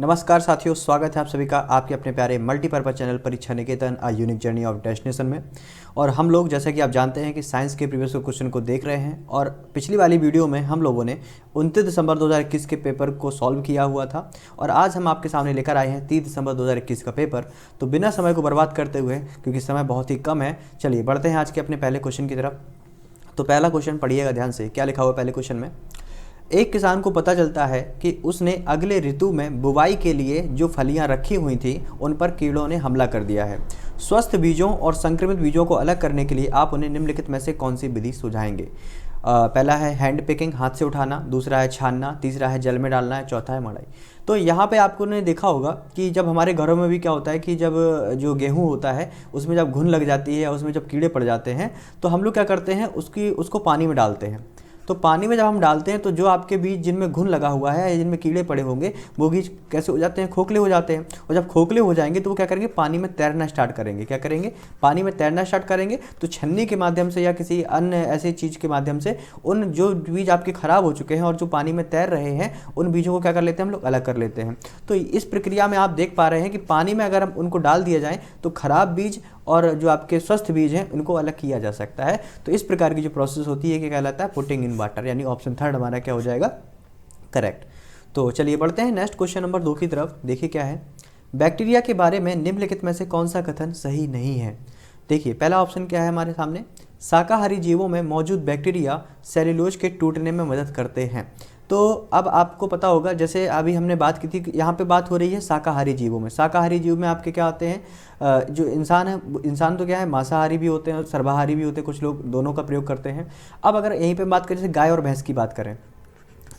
नमस्कार साथियों, स्वागत है आप सभी का आपके अपने प्यारे multipurpose channel Pariksha Niketan a unique journey of destination में। और हम लोग जैसा कि आप जानते हैं कि साइंस के प्रीवियस क्वेश्चन को देख रहे हैं और पिछली वाली वीडियो में हम लोगों ने 29 दिसंबर 2021 के पेपर को सॉल्व किया हुआ था और आज हम आपके सामने लेकर आए हैं 30 दिसंबर 2021 का पेपर। तो बिना समय को बर्बाद करते हुए, क्योंकि समय बहुत ही कम है, चलिए बढ़ते हैं आज के अपने पहले क्वेश्चन की तरफ। तो पहला क्वेश्चन पढ़िएगा ध्यान से, क्या लिखा हुआ है पहले क्वेश्चन में। एक किसान को पता चलता है कि उसने अगले ऋतु में बुवाई के लिए जो फलियां रखी हुई थी उन पर कीड़ों ने हमला कर दिया है। स्वस्थ बीजों और संक्रमित बीजों को अलग करने के लिए आप उन्हें निम्नलिखित में से कौन सी विधि सुझाएंगे। पहला है हैंड पिकिंग, हाथ से उठाना, दूसरा है छानना, तीसरा है जल में डालना है, चौथा है मड़ाई। तो यहाँ पे आपको ने देखा होगा कि जब हमारे घरों में भी क्या होता है कि जब जो गेहूँ होता है उसमें जब घुन लग जाती है या उसमें जब कीड़े पड़ जाते हैं तो हम लोग क्या करते हैं, उसको पानी में डालते हैं। तो पानी में जब हम डालते हैं तो जो आपके बीज जिनमें घुन लगा हुआ है या जिनमें कीड़े पड़े होंगे वो बीज कैसे हो जाते हैं, खोखले हो जाते हैं। और जब खोखले हो जाएंगे तो वो क्या करेंगे, पानी में तैरना स्टार्ट करेंगे। क्या करेंगे, पानी में तैरना स्टार्ट करेंगे। तो छन्नी के माध्यम से या किसी अन्य ऐसी चीज़ के माध्यम से उन जो बीज आपके खराब हो चुके हैं और जो पानी में तैर रहे हैं उन बीजों को क्या कर लेते हैं, हम लोग अलग कर लेते हैं। तो इस प्रक्रिया में आप देख पा रहे हैं कि पानी में अगर हम उनको डाल दिया जाए तो खराब बीज और जो आपके स्वस्थ बीज हैं उनको अलग किया जा सकता है। तो इस प्रकार की जो प्रोसेस होती है क्या कहलाता है, पुटिंग इन वाटर, यानी ऑप्शन थर्ड हमारा क्या हो जाएगा, करेक्ट। तो चलिए बढ़ते हैं नेक्स्ट क्वेश्चन नंबर 2 की तरफ। देखिए क्या है, बैक्टीरिया के बारे में निम्नलिखित में से कौन सा कथन सही नहीं है। देखिए पहला ऑप्शन क्या है हमारे सामने, शाकाहारी जीवों में मौजूद बैक्टीरिया सेल्यूलोज के टूटने में मदद करते हैं। तो अब आपको पता होगा, जैसे अभी हमने बात की थी, यहाँ पे बात हो रही है शाकाहारी जीवों में। शाकाहारी जीव में आपके क्या आते हैं, जो इंसान है, इंसान तो क्या है मांसाहारी भी होते हैं और सर्वाहारी भी होते हैं, कुछ लोग दोनों का प्रयोग करते हैं। अब अगर यहीं पे बात करें, जैसे गाय और भैंस की बात करें,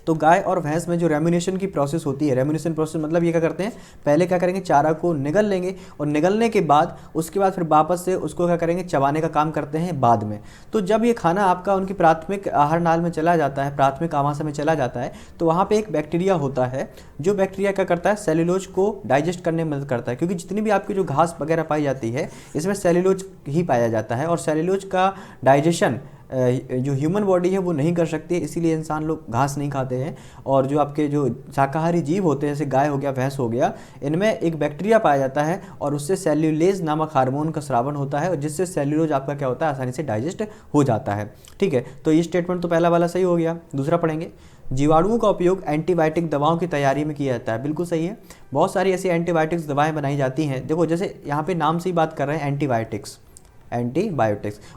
तो गाय और भैंस में जो रेम्यूनेशन की प्रोसेस होती है, रेम्यूनेशन प्रोसेस मतलब ये क्या करते हैं, पहले क्या करेंगे, चारा को निगल लेंगे और निगलने के बाद उसके बाद फिर वापस से उसको क्या करेंगे, चबाने का काम करते हैं बाद में। तो जब ये खाना आपका उनकी प्राथमिक आहार नाल में चला जाता है, प्राथमिक आमाशय में चला जाता है, तो वहाँ पे एक बैक्टीरिया होता है जो बैक्टीरिया क्या करता है, सेल्यूलोज को डाइजेस्ट करने में मदद करता है। क्योंकि जितनी भी आपकी जो घास वगैरह पाई जाती है इसमें सेल्यूलोज ही पाया जाता है और सेल्यूलोज का डाइजेशन जो ह्यूमन बॉडी है वो नहीं कर सकती है, इसीलिए इंसान लोग घास नहीं खाते हैं। और जो आपके जो शाकाहारी जीव होते हैं, जैसे गाय हो गया, भैंस हो गया, इनमें एक बैक्टीरिया पाया जाता है और उससे सेल्यूलेज नामक हार्मोन का स्रावन होता है और जिससे सेल्यूलोज आपका क्या होता है, आसानी से डाइजेस्ट हो जाता है। ठीक है, तो ये स्टेटमेंट तो पहला वाला सही हो गया। दूसरा पढ़ेंगे, जीवाणुओं का उपयोग एंटीबायोटिक दवाओं की तैयारी में किया जाता है। बिल्कुल सही है, बहुत सारी ऐसी एंटीबायोटिक्स दवाएं बनाई जाती हैं। देखो जैसे यहाँ पे नाम से ही बात कर रहे हैं, एंटीबायोटिक्स,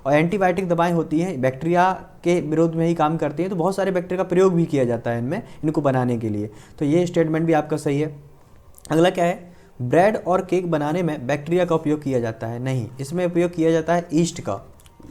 और एंटीबायोटिक दवाएं होती हैं बैक्टीरिया के विरोध में ही काम करती हैं। तो बहुत सारे बैक्टीरिया का प्रयोग भी किया जाता है इनमें, इनको बनाने के लिए। तो ये स्टेटमेंट भी आपका सही है। अगला क्या है, ब्रेड और केक बनाने में बैक्टीरिया का उपयोग किया जाता है। नहीं, इसमें उपयोग किया जाता है ईस्ट का,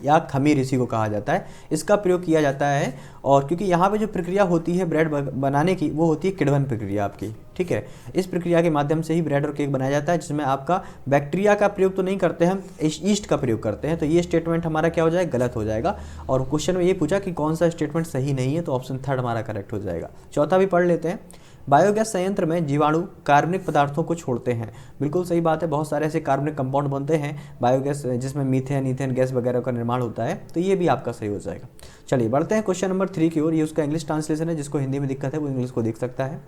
या खमीर इसी को कहा जाता है, इसका प्रयोग किया जाता है। और क्योंकि यहाँ पे जो प्रक्रिया होती है ब्रेड बनाने की वो होती है किण्वन प्रक्रिया आपकी। ठीक है, इस प्रक्रिया के माध्यम से ही ब्रेड और केक बनाया जाता है, जिसमें आपका बैक्टीरिया का प्रयोग तो नहीं करते हैं, हम ईस्ट का प्रयोग करते हैं। तो ये स्टेटमेंट हमारा क्या हो जाएगा, गलत हो जाएगा। और क्वेश्चन में ये पूछा कि कौन सा स्टेटमेंट सही नहीं है, तो ऑप्शन थर्ड हमारा करेक्ट हो जाएगा। चौथा भी पढ़ लेते हैं, बायोगैस संयंत्र में जीवाणु कार्बनिक पदार्थों को छोड़ते हैं। बिल्कुल सही बात है, बहुत सारे ऐसे कार्बनिक कंपाउंड बनते हैं बायोगैस, जिसमें मीथेन, ईथेन गैस वगैरह का निर्माण होता है। तो ये भी आपका सही हो जाएगा। चलिए बढ़ते हैं क्वेश्चन नंबर 3 की ओर। ये उसका इंग्लिश ट्रांसलेशन है, जिसको हिंदी में दिक्कत है वो इंग्लिश को देख सकता है।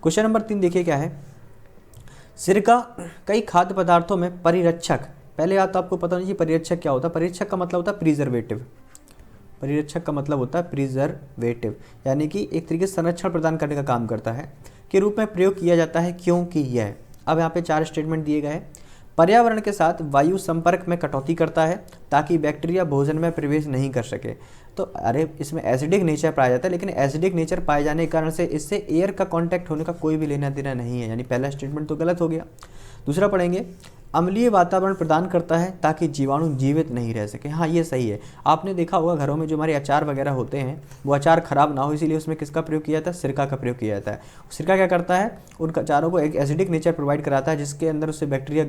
क्वेश्चन नंबर 3 देखिए क्या है, सिरका कई खाद्य पदार्थों में परिरक्षक, पहले बात तो आपको पता नहीं परिरक्षक क्या होता है। परिरक्षक का मतलब होता है प्रिजर्वेटिव, परिरक्षक का मतलब होता है प्रिजर्वेटिव, यानी कि एक तरीके से संरक्षण प्रदान करने का काम करता है, के रूप में प्रयोग किया जाता है। क्योंकि यह, अब यहाँ पे 4 स्टेटमेंट दिए गए हैं। पर्यावरण के साथ वायु संपर्क में कटौती करता है ताकि बैक्टीरिया भोजन में प्रवेश नहीं कर सके। तो अरे इसमें एसिडिक नेचर पाया जाता है, लेकिन एसिडिक नेचर पाए जाने के कारण से इससे एयर का कांटेक्ट होने का कोई भी लेना देना नहीं है, यानी पहला स्टेटमेंट तो गलत हो गया। दूसरा पढ़ेंगे, अम्लीय वातावरण प्रदान करता है ताकि जीवाणु जीवित नहीं रह सके। हाँ ये सही है, आपने देखा होगा घरों में जो हमारे अचार वगैरह होते हैं वो अचार खराब ना हो, इसीलिए उसमें किसका प्रयोग किया जाता है, सिरका का प्रयोग किया जाता है। सिरका क्या करता है, उन अचारों को एक एसिडिक नेचर प्रोवाइड कराता है, जिसके अंदर उससे बैक्टीरिया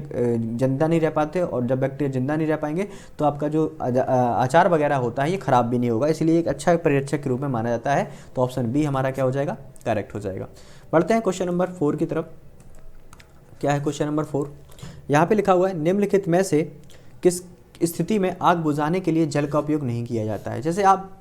जिंदा नहीं रह पाते, और जब बैक्टीरिया जिंदा नहीं रह पाएंगे तो आपका जो अचार वगैरह होता है ये खराब भी नहीं होगा, इसलिए एक अच्छा परिरक्षक के रूप में माना जाता है। तो ऑप्शन बी हमारा क्या हो जाएगा, करेक्ट हो जाएगा। बढ़ते हैं क्वेश्चन नंबर 4 की तरफ। क्या है क्वेश्चन नंबर 4, यहाँ पे लिखा हुआ है, निम्नलिखित में से स्थिति में आग बुझाने के लिए जल का उपयोग नहीं किया जाता है। जैसे आप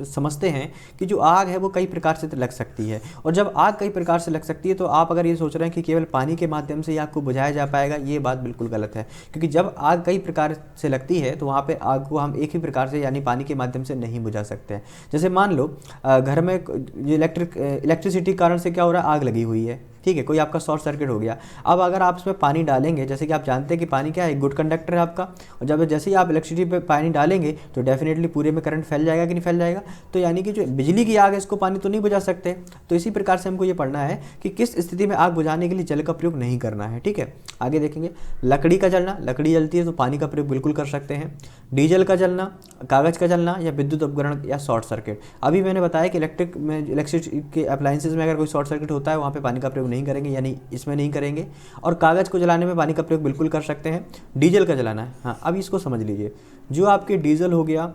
समझते हैं कि जो आग है वो कई प्रकार से लग सकती है, और जब आग कई प्रकार से लग सकती है तो आप अगर ये सोच रहे हैं कि केवल पानी के माध्यम से आग को बुझाया जा पाएगा, ये बात बिल्कुल गलत है। क्योंकि जब आग कई प्रकार से लगती है तो वहाँ पर आग को हम एक ही प्रकार से यानी पानी के माध्यम से नहीं बुझा सकते हैं। जैसे मान लो घर में इलेक्ट्रिसिटी कारण से क्या हो रहा है, आग लगी हुई है, ठीक है, कोई आपका शॉर्ट सर्किट हो गया। अब अगर आप इसमें पानी डालेंगे, जैसे कि आप जानते हैं कि पानी क्या है, एक गुड कंडक्टर है आपका, और जब जैसे ही आप इलेक्ट्रिसिटी पे पानी डालेंगे तो डेफिनेटली पूरे में करंट फैल जाएगा कि नहीं फैल जाएगा। तो यानी कि जो बिजली की आग है इसको पानी तो नहीं बुझा सकते। तो इसी प्रकार से हमको ये पढ़ना है कि किस स्थिति में आग बुझाने के लिए जल का प्रयोग नहीं करना है, ठीक है। आगे देखेंगे, लकड़ी का जलना, लकड़ी जलती है तो पानी का प्रयोग बिल्कुल कर सकते हैं। डीजल का जलना, कागज़ का जलना, या विद्युत उपकरण या शॉर्ट सर्किट। अभी मैंने बताया कि इलेक्ट्रिसिटी के अप्लायंसेज में अगर कोई शॉर्ट सर्किट होता है वहाँ पे पानी का प्रयोग नहीं करेंगे, यानी इसमें नहीं करेंगे। और कागज़ को जलाने में पानी का प्रयोग बिल्कुल कर सकते हैं। डीजल का जलाना है, हाँ अब इसको समझ लीजिए, जो आपके डीजल हो गया,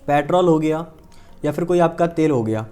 पेट्रोल हो गया, या फिर कोई आपका तेल हो गया,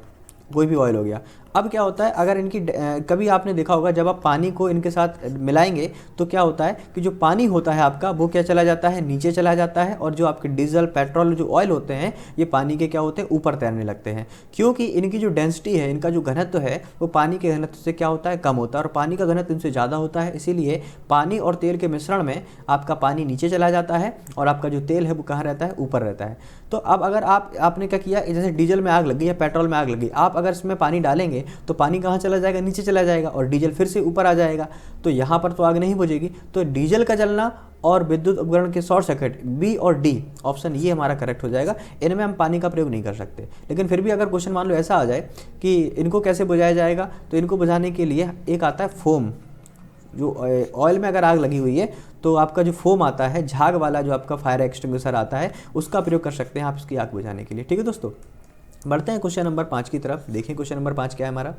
कोई भी ऑयल हो गया। अब क्या होता है, अगर इनकी कभी आपने देखा होगा जब आप पानी को इनके साथ मिलाएंगे तो क्या होता है कि जो पानी होता है आपका वो क्या चला जाता है, नीचे चला जाता है, और जो आपके डीजल पेट्रोल जो ऑयल होते हैं ये पानी के क्या होते हैं, ऊपर तैरने लगते हैं। क्योंकि इनकी जो डेंसिटी है, इनका जो घनत्व है वो पानी के घनत्व से क्या होता है, कम होता है, और पानी का घनत्व इनसे ज़्यादा होता है। इसीलिए पानी और तेल के मिश्रण में आपका पानी नीचे चला जाता है और आपका जो तेल है वो कहाँ रहता है, ऊपर रहता है। तो अब अगर आपने क्या किया, जैसे डीजल में आग लगी या पेट्रोल में आग लगी, आप अगर इसमें पानी डालेंगे तो पानी कहाँ चला जाएगा, नीचे चला जाएगा, और डीजल फिर से ऊपर आ जाएगा। तो यहाँ पर तो आग नहीं बुझेगी। तो डीजल का जलना और विद्युत उपकरण के शॉर्ट सर्किट, बी और डी ऑप्शन ये हमारा करेक्ट हो जाएगा। इनमें हम पानी का प्रयोग नहीं कर सकते। लेकिन फिर भी अगर क्वेश्चन मान लो ऐसा आ जाए कि इनको कैसे बुझाया जाएगा, तो इनको बुझाने के लिए एक आता है फोम। जो ऑयल में अगर आग लगी हुई है तो आपका जो फोम आता है, झाग वाला जो आपका फायर एक्सटिंग्विशर आता है, उसका प्रयोग कर सकते हैं आप इसकी आग बुझाने के लिए, ठीक है दोस्तों। बढ़ते हैं क्वेश्चन नंबर 5 की तरफ। देखें क्वेश्चन नंबर 5 क्या है हमारा।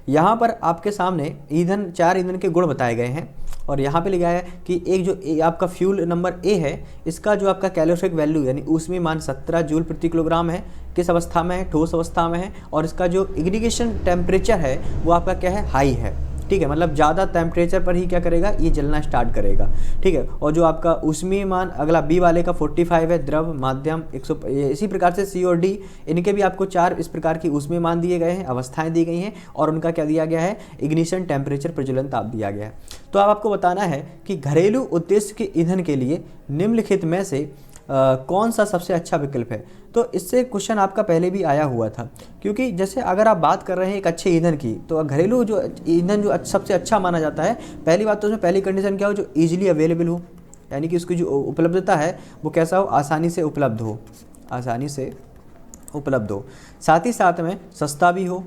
यहाँ पर आपके सामने ईंधन, 4 ईंधन के गुण बताए गए हैं, और यहाँ पे लिखा है कि एक जो आपका फ्यूल नंबर ए है, इसका जो आपका कैलोरीफिक वैल्यू यानी ऊष्मीय मान 17 जूल प्रति किलोग्राम है। किस अवस्था में है, ठोस अवस्था में है, और इसका जो इग्निशन टेम्परेचर है वो आपका क्या है, हाई है, ठीक है, मतलब ज़्यादा टेम्परेचर पर ही क्या करेगा, ये जलना स्टार्ट करेगा, ठीक है। और जो आपका ऊष्मीय मान अगला बी वाले का 45 है, द्रव, माध्यम 100। इसी प्रकार से सी और डी, इनके भी आपको 4 इस प्रकार की ऊष्मीय मान दिए गए हैं, अवस्थाएं दी गई हैं, और उनका क्या दिया गया है, इग्निशन टेम्परेचर, प्रज्वलन ताप दिया गया है। तो अब आपको बताना है कि घरेलू उद्देश्य के ईंधन के लिए निम्नलिखित में से कौन सा सबसे अच्छा विकल्प है। तो इससे क्वेश्चन आपका पहले भी आया हुआ था, क्योंकि जैसे अगर आप बात कर रहे हैं एक अच्छे ईंधन की, तो घरेलू जो ईंधन जो सबसे अच्छा माना जाता है, पहली बात तो उसमें पहली कंडीशन क्या हो, जो ईजिली अवेलेबल हो, यानी कि उसकी जो उपलब्धता है वो कैसा हो, आसानी से उपलब्ध हो, आसानी से उपलब्ध हो। साथ ही साथ में सस्ता भी हो,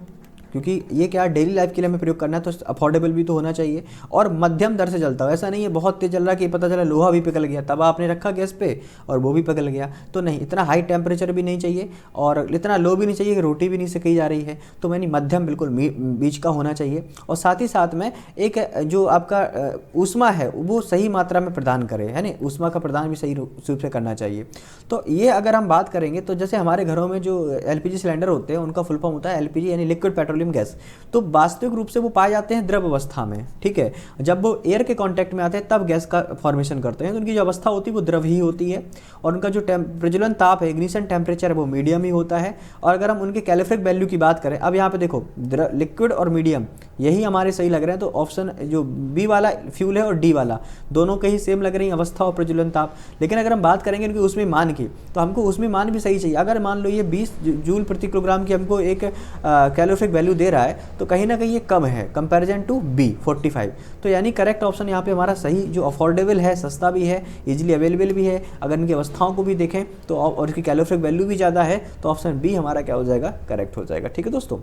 क्योंकि ये क्या डेली लाइफ के लिए हमें प्रयोग करना है, तो अफोर्डेबल भी तो होना चाहिए। और मध्यम दर से जलता हो, ऐसा नहीं है बहुत तेज जल रहा कि पता चला लोहा भी पिघल गया, तवा आपने रखा गैस पे और वो भी पिघल गया, तो नहीं, इतना हाई टेम्परेचर भी नहीं चाहिए और इतना लो भी नहीं चाहिए कि रोटी भी नहीं सेकी जा रही है। तो यानी मध्यम बिल्कुल बीच का होना चाहिए। और साथ ही साथ में एक जो आपका ऊष्मा है वो सही मात्रा में प्रदान करे, है ना, ऊष्मा का प्रदान भी सही रूप से करना चाहिए। तो ये अगर हम बात करेंगे तो जैसे हमारे घरों में जो LPG सिलेंडर होते हैं उनका फुल फॉर्म होता है LPG यानी लिक्विड पेट्रोलियम गैस। तो वास्तविक रूप से वो पाए जाते हैं द्रव अवस्था में, ठीक है। जब वो एयर के कांटेक्ट में आते हैं तब गैस का फॉर्मेशन करते हैं, तो उनकी जो अवस्था होती है वो द्रव ही होती है, और उनका जो प्रज्वलन ताप है, इग्निशन टेम्परेचर है, वो मीडियम ही होता है। और अगर हम उनके कैलोरीफिक वैल्यू की बात करें, अब यहाँ पे देखो लिक्विड और मीडियम यही हमारे सही लग रहे हैं, तो ऑप्शन जो बी वाला फ्यूल है और डी वाला दोनों के ही सेम लग रही है अवस्था और प्रज्वलन ताप। लेकिन अगर हम बात करेंगे उनकी उसमें मान की, तो हमको उसमें मान भी सही चाहिए। अगर मान लो ये 20 जूल प्रति किलोग्राम की हमको एक कैलोरीफिक वैल्यू दे रहा है, तो कहीं ना कहीं ये कम है कंपैरिजन टू बी 45। तो यानी करेक्ट ऑप्शन यहाँ पे हमारा सही, जो अफोर्डेबल है, सस्ता भी है, इजीली अवेलेबल भी है, अगर इनकी अवस्थाओं को भी देखें तो, और इसकी कैलोरीफिक वैल्यू भी ज़्यादा है, तो ऑप्शन बी हमारा क्या हो जाएगा, करेक्ट हो जाएगा, ठीक है दोस्तों।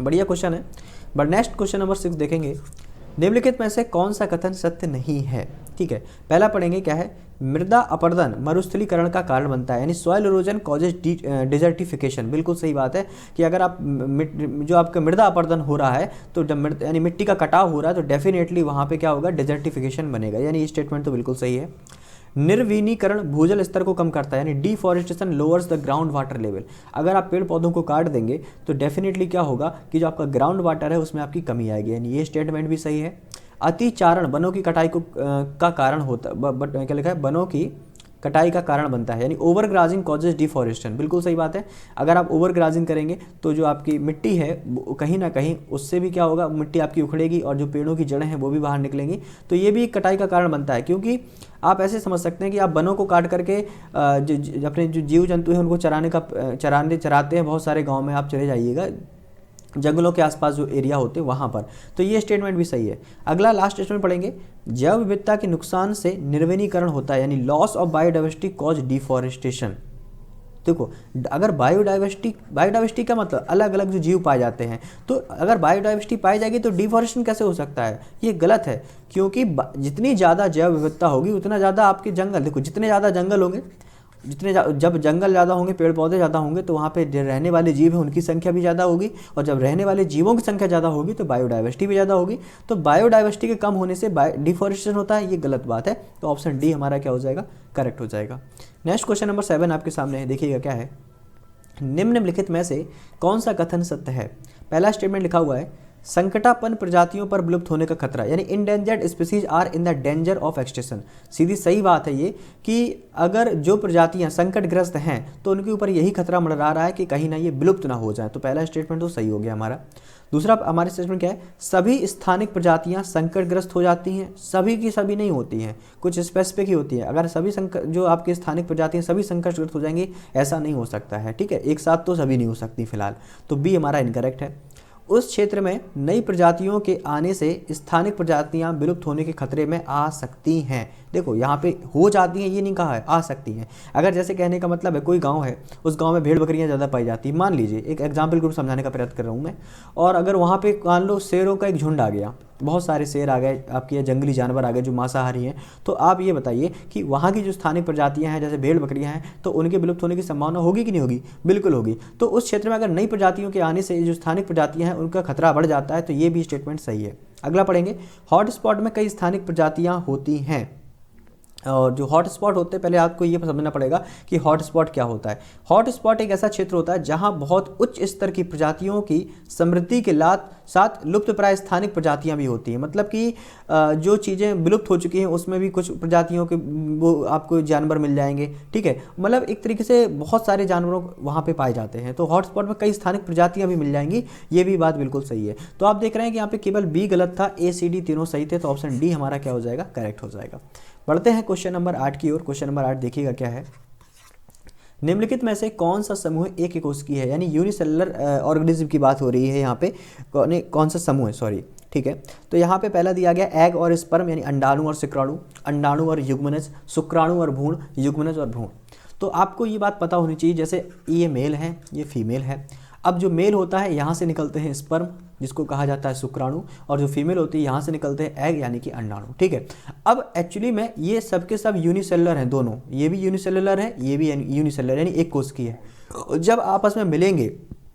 बढ़िया क्वेश्चन है। बट नेक्स्ट क्वेश्चन नंबर 6 देखेंगे, निम्नलिखित में से कौन सा कथन सत्य नहीं है, ठीक है। पहला पढ़ेंगे क्या है, मृदा अपरदन मरुस्थलीकरण का कारण बनता है, यानी सॉइल इरोजन कॉजेज डिजर्टिफिकेशन। बिल्कुल सही बात है कि अगर आप जो आपका मृदा अपरदन हो रहा है, तो यानी मिट्टी का कटाव हो रहा है, तो डेफिनेटली वहाँ पे क्या होगा, डिजर्टिफिकेशन बनेगा, यानी ये स्टेटमेंट तो बिल्कुल सही है। निर्विनीकरण भूजल स्तर को कम करता है, यानी deforestation lowers the ground water level. अगर आप पेड़ पौधों को काट देंगे तो डेफिनेटली क्या होगा कि जो आपका ग्राउंड वाटर है उसमें आपकी कमी आएगी, यानी ये स्टेटमेंट भी सही है। अतिचारण वनों की कटाई को का कारण होता, क्या लिखा है, वनों की कटाई का कारण बनता है, यानी ओवर ग्राजिंग कॉजेज डिफॉरेस्टेशन। बिल्कुल सही बात है, अगर आप ओवर ग्राजिंग करेंगे तो जो आपकी मिट्टी है कहीं ना कहीं उससे भी क्या होगा, मिट्टी आपकी उखड़ेगी और जो पेड़ों की जड़ें हैं वो भी बाहर निकलेंगी, तो ये भी कटाई का कारण बनता है। क्योंकि आप ऐसे समझ सकते हैं कि आप वनों को काट करके अपने जो जीव जंतु हैं उनको चराते हैं। बहुत सारे गाँव में आप चले जाइएगा, जंगलों के आसपास जो एरिया होते हैं वहाँ पर, तो ये स्टेटमेंट भी सही है। अगला लास्ट स्टेटमेंट पढ़ेंगे, जैव विविधता के नुकसान से निर्वनीकरण होता है, यानी loss of biodiversity cause deforestation. देखो, अगर बायोडाइवर्सिटी का मतलब अलग अलग जो जीव पाए जाते हैं, तो अगर बायोडाइवर्सिटी पाई जाएगी तो डिफॉरेस्टेशन कैसे हो सकता है, ये गलत है। क्योंकि जितनी ज़्यादा जैव विविधता होगी उतना ज़्यादा आपके जंगल, देखो जितने ज़्यादा जंगल होंगे, जब जंगल ज़्यादा होंगे, पेड़ पौधे ज़्यादा होंगे, तो वहाँ पे रहने वाले जीव हैं उनकी संख्या भी ज़्यादा होगी, और जब रहने वाले जीवों की संख्या ज़्यादा होगी तो बायोडाइवर्सिटी भी ज़्यादा होगी। तो बायोडाइवर्सिटी के कम होने से डिफॉरेस्टेशन होता है, ये गलत बात है। तो ऑप्शन डी हमारा क्या हो जाएगा, करेक्ट हो जाएगा। नेक्स्ट क्वेश्चन नंबर 7 आपके सामने है, देखिएगा क्या है, निम्नलिखित में से कौन सा कथन सत्य है। पहला स्टेटमेंट लिखा हुआ है, संकटापन्न प्रजातियों पर विलुप्त होने का खतरा, यानी endangered species are in the danger of extinction. सीधी सही बात है ये कि अगर जो प्रजातियां संकटग्रस्त हैं तो उनके ऊपर यही खतरा मंडरा रहा है कि कहीं ना ये विलुप्त ना हो जाए। तो पहला स्टेटमेंट तो सही हो गया हमारा। दूसरा हमारे स्टेटमेंट क्या है, सभी स्थानिक प्रजातियां संकटग्रस्त हो जाती हैं, सभी की सभी नहीं होती हैं, कुछ स्पेसिफिक ही होती है। अगर सभी जो आपकी स्थानिक प्रजातियां सभी संकटग्रस्त हो जाएंगी, ऐसा नहीं हो सकता है, ठीक है, एक साथ तो सभी नहीं हो सकती फिलहाल। तो बी हमारा इनकरेक्ट है। उस क्षेत्र में नई प्रजातियों के आने से स्थानिक प्रजातियां विलुप्त होने के खतरे में आ सकती हैं। देखो यहाँ पे हो जाती हैं ये नहीं कहा है, आ सकती हैं। अगर जैसे कहने का मतलब है कोई गांव है, उस गांव में भेड़ बकरियां ज़्यादा पाई जाती हैं, मान लीजिए, एक एग्जाम्पल के रूप समझाने का प्रयत्न कर रहा हूँ मैं, और अगर वहाँ पे मान लो शेरों का एक झुंड आ गया, बहुत सारे शेर आ गए आपके, जंगली जानवर आ गए जो मांसाहारी हैं, तो आप ये बताइए कि वहाँ की जो स्थानीय प्रजातियाँ हैं जैसे भेड़ बकरियाँ हैं, तो उनके विलुप्त होने की संभावना होगी कि नहीं होगी, बिल्कुल होगी। तो उस क्षेत्र में अगर नई प्रजातियों के आने से जो स्थानिक प्रजातियाँ हैं उनका खतरा बढ़ जाता है, तो ये भी स्टेटमेंट सही है। अगला पढ़ेंगे, हॉटस्पॉट में कई स्थानिक प्रजातियाँ होती हैं। और जो हॉट स्पॉट होते हैं, पहले आपको ये समझना पड़ेगा कि हॉट स्पॉट क्या होता है। हॉट स्पॉट एक ऐसा क्षेत्र होता है जहां बहुत उच्च स्तर की प्रजातियों की समृद्धि के साथ लुप्त प्राय स्थानिक प्रजातियां भी होती हैं। मतलब कि जो चीज़ें विलुप्त हो चुकी हैं उसमें भी कुछ प्रजातियों के वो आपको जानवर मिल जाएंगे, ठीक है, मतलब एक तरीके से बहुत सारे जानवरों वहाँ पे पाए जाते हैं। तो हॉट स्पॉट में कई स्थानिक प्रजातियाँ भी मिल जाएंगी, ये भी बात बिल्कुल सही है। तो आप देख रहे हैं कि यहाँ पे केवल बी गलत था, ए सी डी तीनों सही थे, तो ऑप्शन डी हमारा क्या हो जाएगा, करेक्ट हो जाएगा। बढ़ते हैं क्वेश्चन नंबर 8 की ओर। क्वेश्चन नंबर 8 देखिएगा क्या है, निम्नलिखित में से कौन सा समूह एक कोशिकीय है, यानी यूनिसेलुलर ऑर्गेनिज्म की बात हो रही है यहाँ पे, कौन सा समूह है, सॉरी, ठीक है। तो यहाँ पे पहला दिया गया एग और स्पर्म, यानी अंडाणु और शुक्राणु, अंडाणु और युग्मनज, शुक्राणु और भ्रूण, युग्मनज और भ्रूण। तो आपको ये बात पता होनी चाहिए, जैसे ये मेल है, ये फीमेल है। अब जो मेल होता है यहाँ से निकलते हैं स्पर्म, जिसको कहा जाता है शुक्राणु, और जो फीमेल होती है यहाँ से निकलते हैं एग, यानी कि अंडाणु, ठीक है। अब एक्चुअली में ये सब के सब यूनिसेलुलर हैं दोनों, ये भी यूनिसेलुलर है, ये भी यूनिसेलुलर, यानी एक कोश की है। जब आपस में मिलेंगे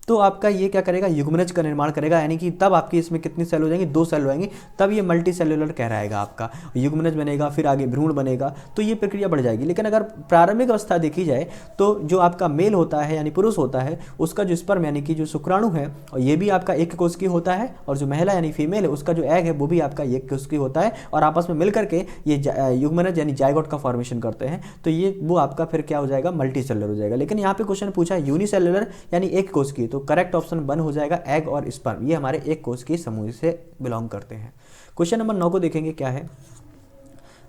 तो आपका ये क्या करेगा, युग्मनज का निर्माण करेगा, यानी कि तब आपकी इसमें कितनी सेल हो जाएंगी, 2 सेल हो जाएंगी, तब ये मल्टी सेलुलर कहलाएगा आपका, युग्मनज बनेगा, फिर आगे भ्रूण बनेगा, तो ये प्रक्रिया बढ़ जाएगी। लेकिन अगर प्रारंभिक अवस्था देखी जाए तो जो आपका मेल होता है यानी पुरुष होता है, उसका जो स्पर्म यानी कि जो शुक्राणु है, और ये भी आपका एक कोशिकी होता है, और जो महिला यानी फीमेल है उसका जो एग है वो भी आपका एक कोशिकी होता है, और आपस में मिल करके ये युग्मनज यानी जायगोट का फॉर्मेशन करते हैं। तो ये वो आपका फिर क्या हो जाएगा, मल्टी सेलुलर हो जाएगा। लेकिन यहाँ पे क्वेश्चन पूछा यूनिसेलुलर यानी एक कोशिकी, तो करेक्ट ऑप्शन हो जाएगा एग और स्पर्म, ये हमारे एक कोश के समूह से बिलोंग करते हैं। क्वेश्चन नंबर 9 को देखेंगे क्या है,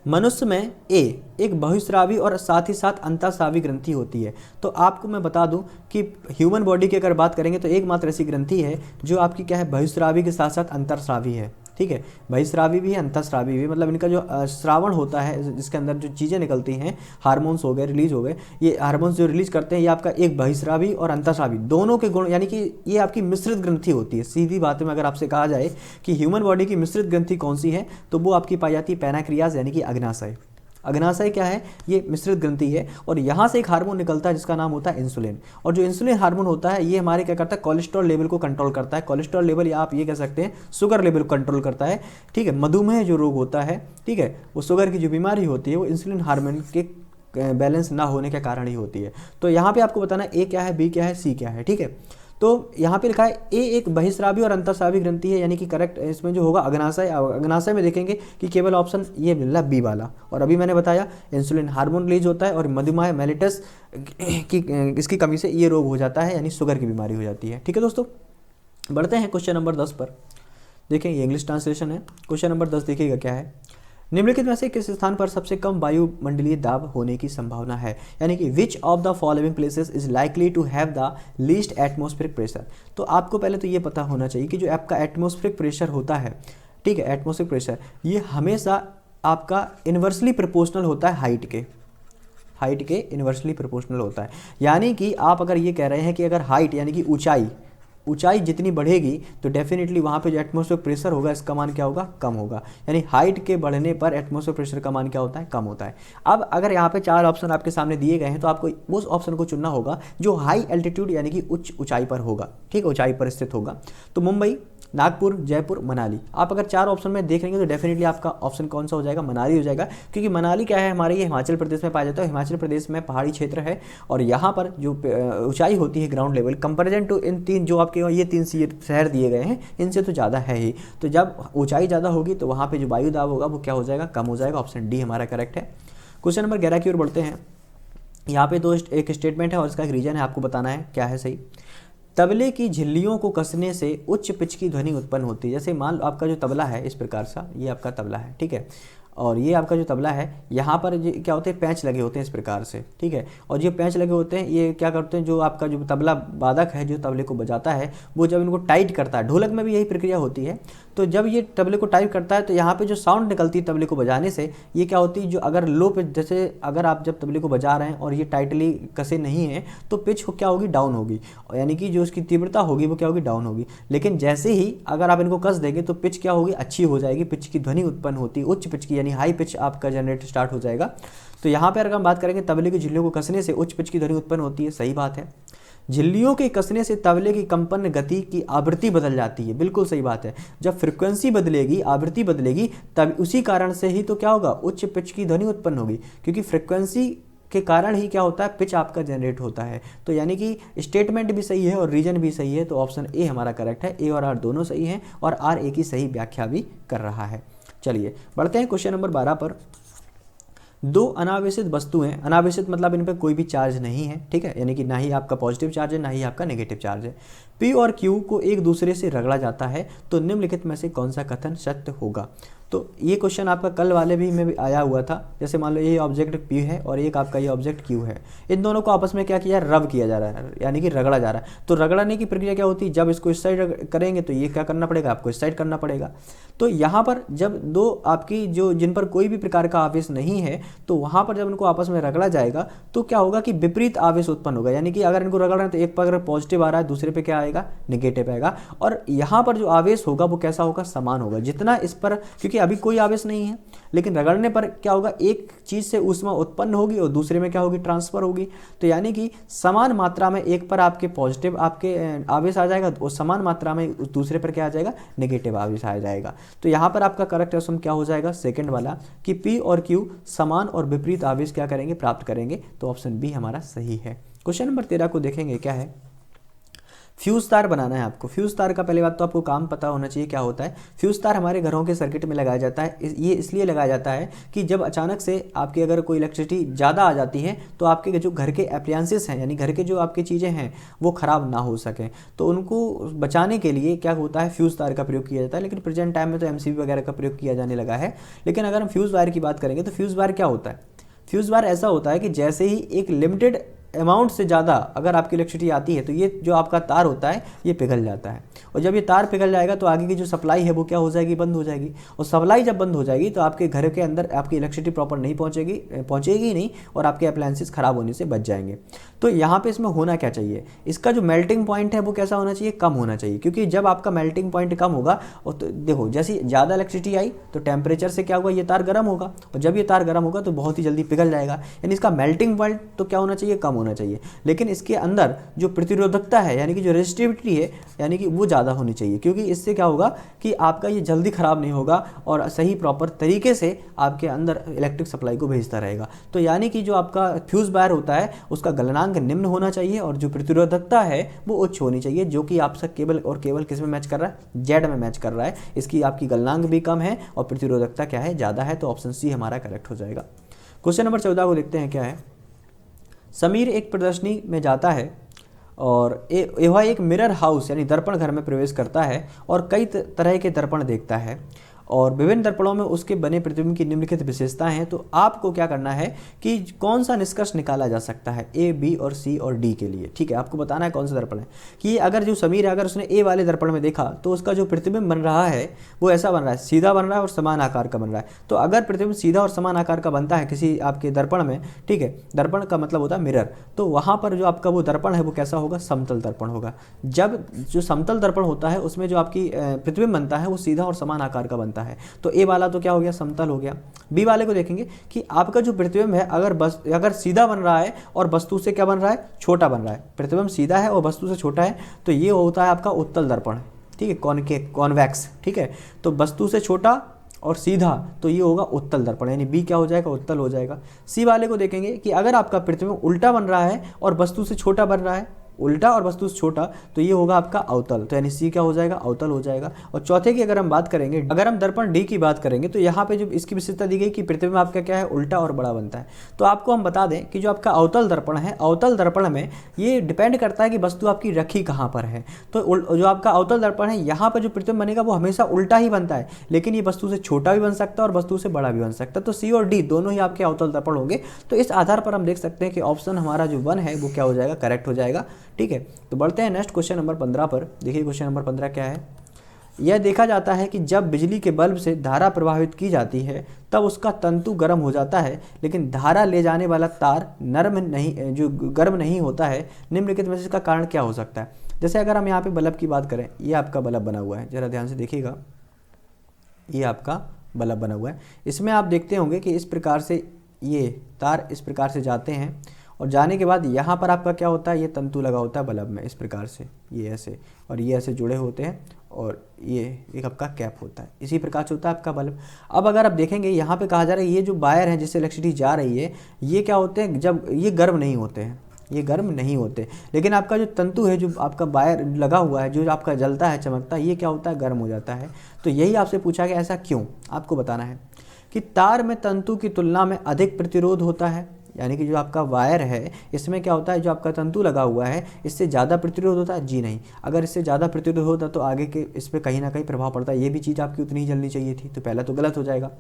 मनुष्य में ए एक बहुस्रावी और साथ ही साथ अंतःस्रावी ग्रंथि होती है। तो आपको मैं बता दूं कि ह्यूमन बॉडी की अगर बात करेंगे तो एकमात्र ऐसी ग्रंथि है जो आपकी क्या है, बहुस्रावी के साथ साथ अंतःस्रावी है, ठीक है, बहिस्रावी भी है, अंतःस्रावी भी, मतलब इनका जो श्रावण होता है जिसके अंदर जो चीज़ें निकलती हैं, हार्मोन्स हो गए, रिलीज हो गए, ये हार्मोन्स जो रिलीज करते हैं ये आपका एक बहिस्रावी और अंतःस्रावी दोनों के गुण, यानी कि ये आपकी मिश्रित ग्रंथि होती है। सीधी बात में अगर आपसे कहा जाए कि ह्यूमन बॉडी की मिश्रित ग्रंथि कौन सी है, तो वो आपकी पाई जाती है पैनाक्रियाज, यानी कि अग्नाशय। अग्नाशय क्या है, ये मिश्रित ग्रंथि है, और यहाँ से एक हार्मोन निकलता है जिसका नाम होता है इंसुलिन। और जो इंसुलिन हार्मोन होता है ये हमारे क्या करता है, कोलेस्ट्रॉल लेवल को कंट्रोल करता है। कोलेस्ट्रॉल लेवल या आप ये कह सकते हैं शुगर लेवल को कंट्रोल करता है, ठीक है। मधुमेह जो रोग होता है, ठीक है, वो शुगर की जो बीमारी होती है वो इंसुलिन हार्मोन के बैलेंस ना होने के कारण ही होती है। तो यहाँ पे आपको बताना ए क्या है, बी क्या है, सी क्या है, ठीक है। तो यहाँ पे लिखा है ए एक बहिस्रावी और अंतःस्रावी ग्रंथि है, यानी कि करेक्ट इसमें जो होगा अग्नाशय। अग्नाशय में देखेंगे कि केवल ऑप्शन ये मिल रहा बी वाला। और अभी मैंने बताया इंसुलिन हार्मोन रिलीज होता है और मधुमेह मेलिटस की इसकी कमी से ये रोग हो जाता है, यानी शुगर की बीमारी हो जाती है। ठीक है दोस्तों, बढ़ते हैं क्वेश्चन नंबर 10 पर। देखें ये इंग्लिश ट्रांसलेशन है। क्वेश्चन नंबर 10 देखिएगा क्या है, निम्नलिखित में से किस स्थान पर सबसे कम वायुमंडलीय दाब होने की संभावना है, यानी कि which of the following places is likely to have the least atmospheric pressure. तो आपको पहले तो ये पता होना चाहिए कि जो आपका एटमॉस्फेरिक प्रेशर होता है, ठीक है, एटमॉस्फेरिक प्रेशर ये हमेशा आपका इन्वर्सली प्रोपोर्शनल होता है हाइट के इन्वर्सली प्रोपोर्शनल होता है। यानी कि आप अगर ये कह रहे हैं कि अगर हाइट यानी कि ऊंचाई जितनी बढ़ेगी तो डेफिनेटली वहाँ पे जो एटमॉस्फेरिक प्रेशर होगा इसका मान क्या होगा, कम होगा। यानी हाइट के बढ़ने पर एटमॉस्फेरिक प्रेशर का मान क्या होता है, कम होता है। अब अगर यहाँ पे 4 ऑप्शन आपके सामने दिए गए हैं तो आपको उस ऑप्शन को चुनना होगा जो हाई एल्टीट्यूड यानी कि उच्च ऊंचाई पर होगा, ठीक है, ऊंचाई पर स्थित होगा। तो मुंबई, नागपुर, जयपुर, मनाली। आप अगर 4 ऑप्शन में देख लेंगे तो डेफिनेटली आपका ऑप्शन कौन सा हो जाएगा, मनाली हो जाएगा। क्योंकि मनाली क्या है, हमारे ये हिमाचल प्रदेश में पाया जाता है। हिमाचल प्रदेश में पहाड़ी क्षेत्र है और यहाँ पर जो ऊंचाई होती है ग्राउंड लेवल कंपेरिजन टू इन 3 जो आपके ये 3 शहर दिए गए हैं इनसे तो ज़्यादा है ही। तो जब ऊंचाई ज़्यादा होगी तो वहाँ पर जो वायु दाब होगा वो क्या हो जाएगा, कम हो जाएगा। ऑप्शन डी हमारा करेक्ट है। क्वेश्चन नंबर 11 की ओर बढ़ते हैं। यहाँ पे एक स्टेटमेंट है और इसका एक रीजन है, आपको बताना है क्या है सही। तबले की झिल्लियों को कसने से उच्च पिच की ध्वनि उत्पन्न होती है। जैसे मान लो आपका जो तबला है इस प्रकार सा, ये आपका तबला है, ठीक है, और ये आपका जो तबला है यहाँ पर क्या होते हैं, पैंच लगे होते हैं इस प्रकार से, ठीक है। और जो पैंच लगे होते हैं ये क्या करते हैं, जो आपका जो तबला वादक है जो तबले को बजाता है वो जब इनको टाइट करता है, ढोलक में भी यही प्रक्रिया होती है। तो जब ये तबले को टाइट करता है तो यहाँ पे जो साउंड निकलती है तबले को बजाने से ये क्या होती है, जो अगर लो पिच, जैसे अगर आप जब तबले को बजा रहे हैं और ये टाइटली कसे नहीं है तो पिच को क्या होगी, डाउन होगी, यानी कि जो उसकी तीव्रता होगी वो क्या होगी, डाउन होगी। लेकिन जैसे ही अगर आप इनको कस देंगे तो पिच क्या होगी, अच्छी हो जाएगी, पिच की ध्वनि उत्पन्न होती है उच्च पिच की, यानी हाई पिच आपका जनरेट स्टार्ट हो जाएगा। तो यहाँ पर अगर हम बात करेंगे तबले की झिल्लियों को कसने से उच्च पिच की ध्वनि उत्पन्न होती है, सही बात है। झिल्लियों के कसने से तबले की कंपन गति की आवृत्ति बदल जाती है, बिल्कुल सही बात है। जब फ्रिक्वेंसी बदलेगी, आवृत्ति बदलेगी, तब उसी कारण से ही तो क्या होगा, उच्च पिच की ध्वनि उत्पन्न होगी। क्योंकि फ्रिक्वेंसी के कारण ही क्या होता है, पिच आपका जनरेट होता है। तो यानी कि स्टेटमेंट भी सही है और रीजन भी सही है। तो ऑप्शन ए हमारा करेक्ट है। ए और आर दोनों सही हैं और आर ए की सही व्याख्या भी कर रहा है। चलिए बढ़ते हैं क्वेश्चन नंबर 12 पर। 2 अनावेशित वस्तुएं, अनावेशित मतलब इन पर कोई भी चार्ज नहीं है, ठीक है, यानी कि ना ही आपका पॉजिटिव चार्ज है ना ही आपका नेगेटिव चार्ज है। P और Q को एक दूसरे से रगड़ा जाता है तो निम्नलिखित में से कौन सा कथन सत्य होगा। तो ये क्वेश्चन आपका कल वाले भी में भी आया हुआ था। जैसे मान लो ये ऑब्जेक्ट P है और एक आपका ये ऑब्जेक्ट Q है, इन दोनों को आपस में क्या किया, रब किया जा रहा है, यानी कि रगड़ा जा रहा है। तो रगड़ने की प्रक्रिया क्या होती है, जब इसको इस साइड करेंगे तो ये क्या करना पड़ेगा, आपको इस साइड करना पड़ेगा। तो यहाँ पर जब 2 आपकी जो जिन पर कोई भी प्रकार का आवेश नहीं है तो वहाँ पर जब इनको आपस में रगड़ा जाएगा तो क्या होगा कि विपरीत आवेश उत्पन्न होगा। यानी कि अगर इनको रगड़ रहे हैं तो एक पर अगर पॉजिटिव आ रहा है दूसरे पे क्या आएगा, नेगेटिव आएगा। और यहाँ पर जो आवेश होगा वो कैसा होगा, समान होगा। जितना इस पर, क्योंकि अभी कोई आवेश नहीं है, लेकिन रगड़ने पर क्या होगा, एक चीज से ऊष्मा उत्पन्न होगी और दूसरे में क्या होगी, ट्रांसफर होगी। तो यानी कि समान मात्रा में एक पर आपके पॉजिटिव आपके आवेश आ जाएगा और समान मात्रा में दूसरे पर क्या आ जाएगा, नेगेटिव आवेश आ जाएगा। तो यहाँ पर आपका करेक्ट ऑप्शन क्या हो जाएगा, सेकंड वाला, कि P और Q समान और विपरीत आवेश क्या करेंगे, प्राप्त करेंगे। तो ऑप्शन बी हमारा सही है। क्वेश्चन नंबर 13 को देखेंगे क्या है। फ्यूज तार बनाना है आपको। फ्यूज तार का पहले बात तो आपको काम पता होना चाहिए क्या होता है। फ्यूज तार हमारे घरों के सर्किट में लगाया जाता है। ये इसलिए लगाया जाता है कि जब अचानक से आपकी अगर कोई इलेक्ट्रिसिटी ज़्यादा आ जाती है तो आपके जो घर के अप्लायंसेस हैं, यानी घर के जो आपकी चीज़ें हैं वो ख़राब ना हो सकें, तो उनको बचाने के लिए क्या होता है, फ्यूज़ तार का प्रयोग किया जाता है। लेकिन प्रेजेंट टाइम में तो MCB वगैरह का प्रयोग किया जाने लगा है। लेकिन अगर हम फ्यूज़ वायर की बात करेंगे तो फ्यूज़ वायर क्या होता है, फ्यूज़ वायर ऐसा होता है कि जैसे ही एक लिमिटेड अमाउंट से ज़्यादा अगर आपकी इलेक्ट्रिसिटी आती है तो ये जो आपका तार होता है ये पिघल जाता है। और जब ये तार पिघल जाएगा तो आगे की जो सप्लाई है वो क्या हो जाएगी, बंद हो जाएगी। और सप्लाई जब बंद हो जाएगी तो आपके घर के अंदर आपकी इलेक्ट्रिसिटी प्रॉपर नहीं पहुँचेगी नहीं और आपके अप्लायंसेस ख़राब होने से बच जाएंगे। तो यहाँ पे इसमें होना क्या चाहिए, इसका जो मेल्टिंग पॉइंट है वो कैसा होना चाहिए, कम होना चाहिए। क्योंकि जब आपका मेल्टिंग पॉइंट कम होगा और तो देखो जैसे ज़्यादा इलेक्ट्रिसिटी आई तो टेम्परेचर से क्या होगा, ये तार गर्म होगा और जब ये तार गर्म होगा तो बहुत ही जल्दी पिघल जाएगा। यानी इसका मेल्टिंग पॉइंट तो क्या होना चाहिए, कम होना चाहिए, लेकिन इसके अंदर जो प्रतिरोधकता है यानी कि जो रेजिस्टिविटी है यानी कि वो ज़्यादा होनी चाहिए, क्योंकि इससे क्या होगा कि आपका ये जल्दी ख़राब नहीं होगा और सही प्रॉपर तरीके से आपके अंदर इलेक्ट्रिक सप्लाई को भेजता रहेगा। तो यानी कि जो आपका फ्यूज़ वायर होता है उसका गलनांक निम्न होना चाहिए और जो प्रतिरोधकता है वो उच्च होनी चाहिए, जो कि आपका केबल और केबल किस में मैच कर रहा है, जेड में मैच कर रहा है। इसकी आपकी गलनांक भी कम है और प्रतिरोधकता क्या है, ज़्यादा है। तो ऑप्शन सी हमारा करेक्ट हो जाएगा। क्वेश्चन नंबर 14 को देखते हैं क्या है। समीर एक प्रदर्शनी में जाता है और वह एक मिरर हाउस यानी दर्पण घर में प्रवेश करता है और कई तरह के दर्पण देखता है और विभिन्न दर्पणों में उसके बने प्रतिबिंब की निम्नलिखित विशेषताएं हैं। तो आपको क्या करना है कि कौन सा निष्कर्ष निकाला जा सकता है ए, बी और सी और डी के लिए। ठीक है, आपको बताना है कौन सा दर्पण है। कि अगर जो समीर है अगर उसने ए वाले दर्पण में देखा तो उसका जो प्रतिबिंब बन रहा है वो ऐसा बन रहा है, सीधा बन रहा है और समान आकार का बन रहा है। तो अगर प्रतिबिंब सीधा और समान आकार का बनता है किसी आपके दर्पण में, ठीक है, दर्पण का मतलब होता है मिरर, तो वहाँ पर जो आपका वो दर्पण है वो कैसा होगा, समतल दर्पण होगा। जब जो समतल दर्पण होता है उसमें जो आपकी प्रतिबिंब बनता है वो सीधा और समान आकार का बनता है। तो ए वाला तो क्या हो गया, समतल हो गया। बी वाले को देखेंगे कि आपका जो प्रतिबिंब है अगर सीधा बन रहा है और वस्तु से क्या बन रहा है, छोटा बन रहा है, प्रतिबिंब सीधा है और वस्तु से छोटा है, तो ये होता है आपका उत्तल दर्पण। ठीक है, कॉन्वेक्स। ठीक है, तो वस्तु से छोटा और सीधा तो ये होगा उत्तल दर्पण, यानी बी क्या हो जाएगा, उत्तल हो जाएगा। सी वाले को देखेंगे कि अगर आपका प्रतिबिंब उल्टा बन रहा है और वस्तु से छोटा बन रहा है, उल्टा और वस्तु से छोटा, तो ये होगा आपका अवतल, तो यानी सी क्या हो जाएगा, अवतल हो जाएगा। और चौथे की अगर हम बात करेंगे, अगर हम दर्पण डी की बात करेंगे तो यहाँ पे जो इसकी विशेषता दी गई कि प्रतिबिंब आपका क्या है, उल्टा और बड़ा बनता है। तो आपको हम बता दें कि जो आपका अवतल दर्पण है, अवतल दर्पण में ये डिपेंड करता है कि वस्तु आपकी रखी कहाँ पर है। तो जो आपका अवतल दर्पण है यहाँ पर जो प्रतिबिंब बनेगा वो हमेशा उल्टा ही बनता है, लेकिन ये वस्तु से छोटा भी बन सकता है और वस्तु से बड़ा भी बन सकता है। तो सी और डी दोनों ही आपके अवतल दर्पण होंगे। तो इस आधार पर हम देख सकते हैं कि ऑप्शन हमारा जो 1 है वो क्या हो जाएगा, करेक्ट हो जाएगा। ठीक है, तो बढ़ते हैं नेक्स्ट क्वेश्चन नंबर 15 पर। देखिए क्वेश्चन नंबर 15 क्या है। यह देखा जाता है कि जब बिजली के बल्ब से धारा प्रवाहित की जाती है तब उसका तंतु गर्म हो जाता है, लेकिन धारा ले जाने वाला तार गर्म नहीं होता है। निम्नलिखित में से इसका कारण क्या हो सकता है। जैसे अगर हम यहाँ पे बल्ब की बात करें, ये आपका बल्ब बना हुआ है, जरा ध्यान से देखिएगा, ये आपका बल्ब बना हुआ है। इसमें आप देखते होंगे कि इस प्रकार से ये तार इस प्रकार से जाते हैं और जाने के बाद यहाँ पर आपका क्या होता है, ये तंतु लगा होता है बल्ब में, इस प्रकार से ये ऐसे और ये ऐसे जुड़े होते हैं और ये एक आपका कैप होता है। इसी प्रकार से होता है आपका बल्ब। अब अगर आप देखेंगे यहाँ पे कहा जा रहा है ये जो वायर है जिससे इलेक्ट्रिसिटी जा रही है, ये क्या होते हैं, जब ये गर्म नहीं होते हैं, ये गर्म नहीं होते, लेकिन आपका जो तंतु है जो आपका वायर लगा हुआ है जो आपका जलता है, चमकता है, ये क्या होता है, गर्म हो जाता है। तो यही आपसे पूछा गया, ऐसा क्यों, आपको बताना है कि तार में तंतु की तुलना में अधिक प्रतिरोध होता है। यानी कि जो आपका वायर है इसमें क्या होता है, जो आपका तंतु लगा हुआ है इससे ज़्यादा प्रतिरोध होता है, जी नहीं। अगर इससे ज़्यादा प्रतिरोध होता तो आगे के इस पर कहीं ना कहीं प्रभाव पड़ता है, ये भी चीज़ आपकी उतनी ही जलनी चाहिए थी, तो पहला तो गलत हो जाएगा।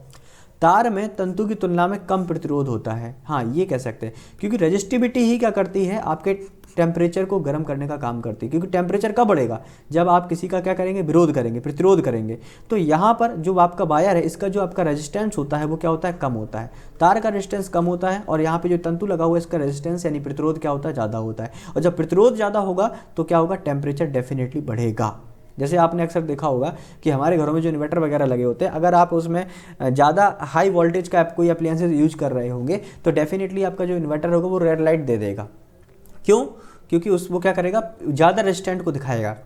तार में तंतु की तुलना में कम प्रतिरोध होता है, हाँ ये कह सकते हैं, क्योंकि रेजिस्टिविटी ही क्या करती है, आपके टेम्परेचर को गर्म करने का काम करती है। क्योंकि टेम्परेचर कब बढ़ेगा, जब आप किसी का क्या करेंगे, विरोध करेंगे, प्रतिरोध करेंगे। तो यहाँ पर जो आपका वायर है इसका जो आपका रेजिस्टेंस होता है वो क्या होता है, कम होता है। तार का रेजिस्टेंस कम होता है और यहाँ पे जो तंतु लगा हुआ है इसका रेजिस्टेंस यानी प्रतिरोध क्या होता है, ज़्यादा होता है। और जब प्रतिरोध ज़्यादा होगा तो क्या होगा, टेम्परेचर डेफिनेटली बढ़ेगा। जैसे आपने अक्सर देखा होगा कि हमारे घरों में जो इन्वर्टर वगैरह लगे होते हैं, अगर आप उसमें ज़्यादा हाई वोल्टेज का कोई अप्लायंसेस यूज कर रहे होंगे तो डेफिनेटली आपका जो इन्वर्टर होगा वो रेड लाइट दे देगा। क्यों, क्योंकि वो क्या करेगा, ज़्यादा रेजिस्टेंट को दिखाएगा।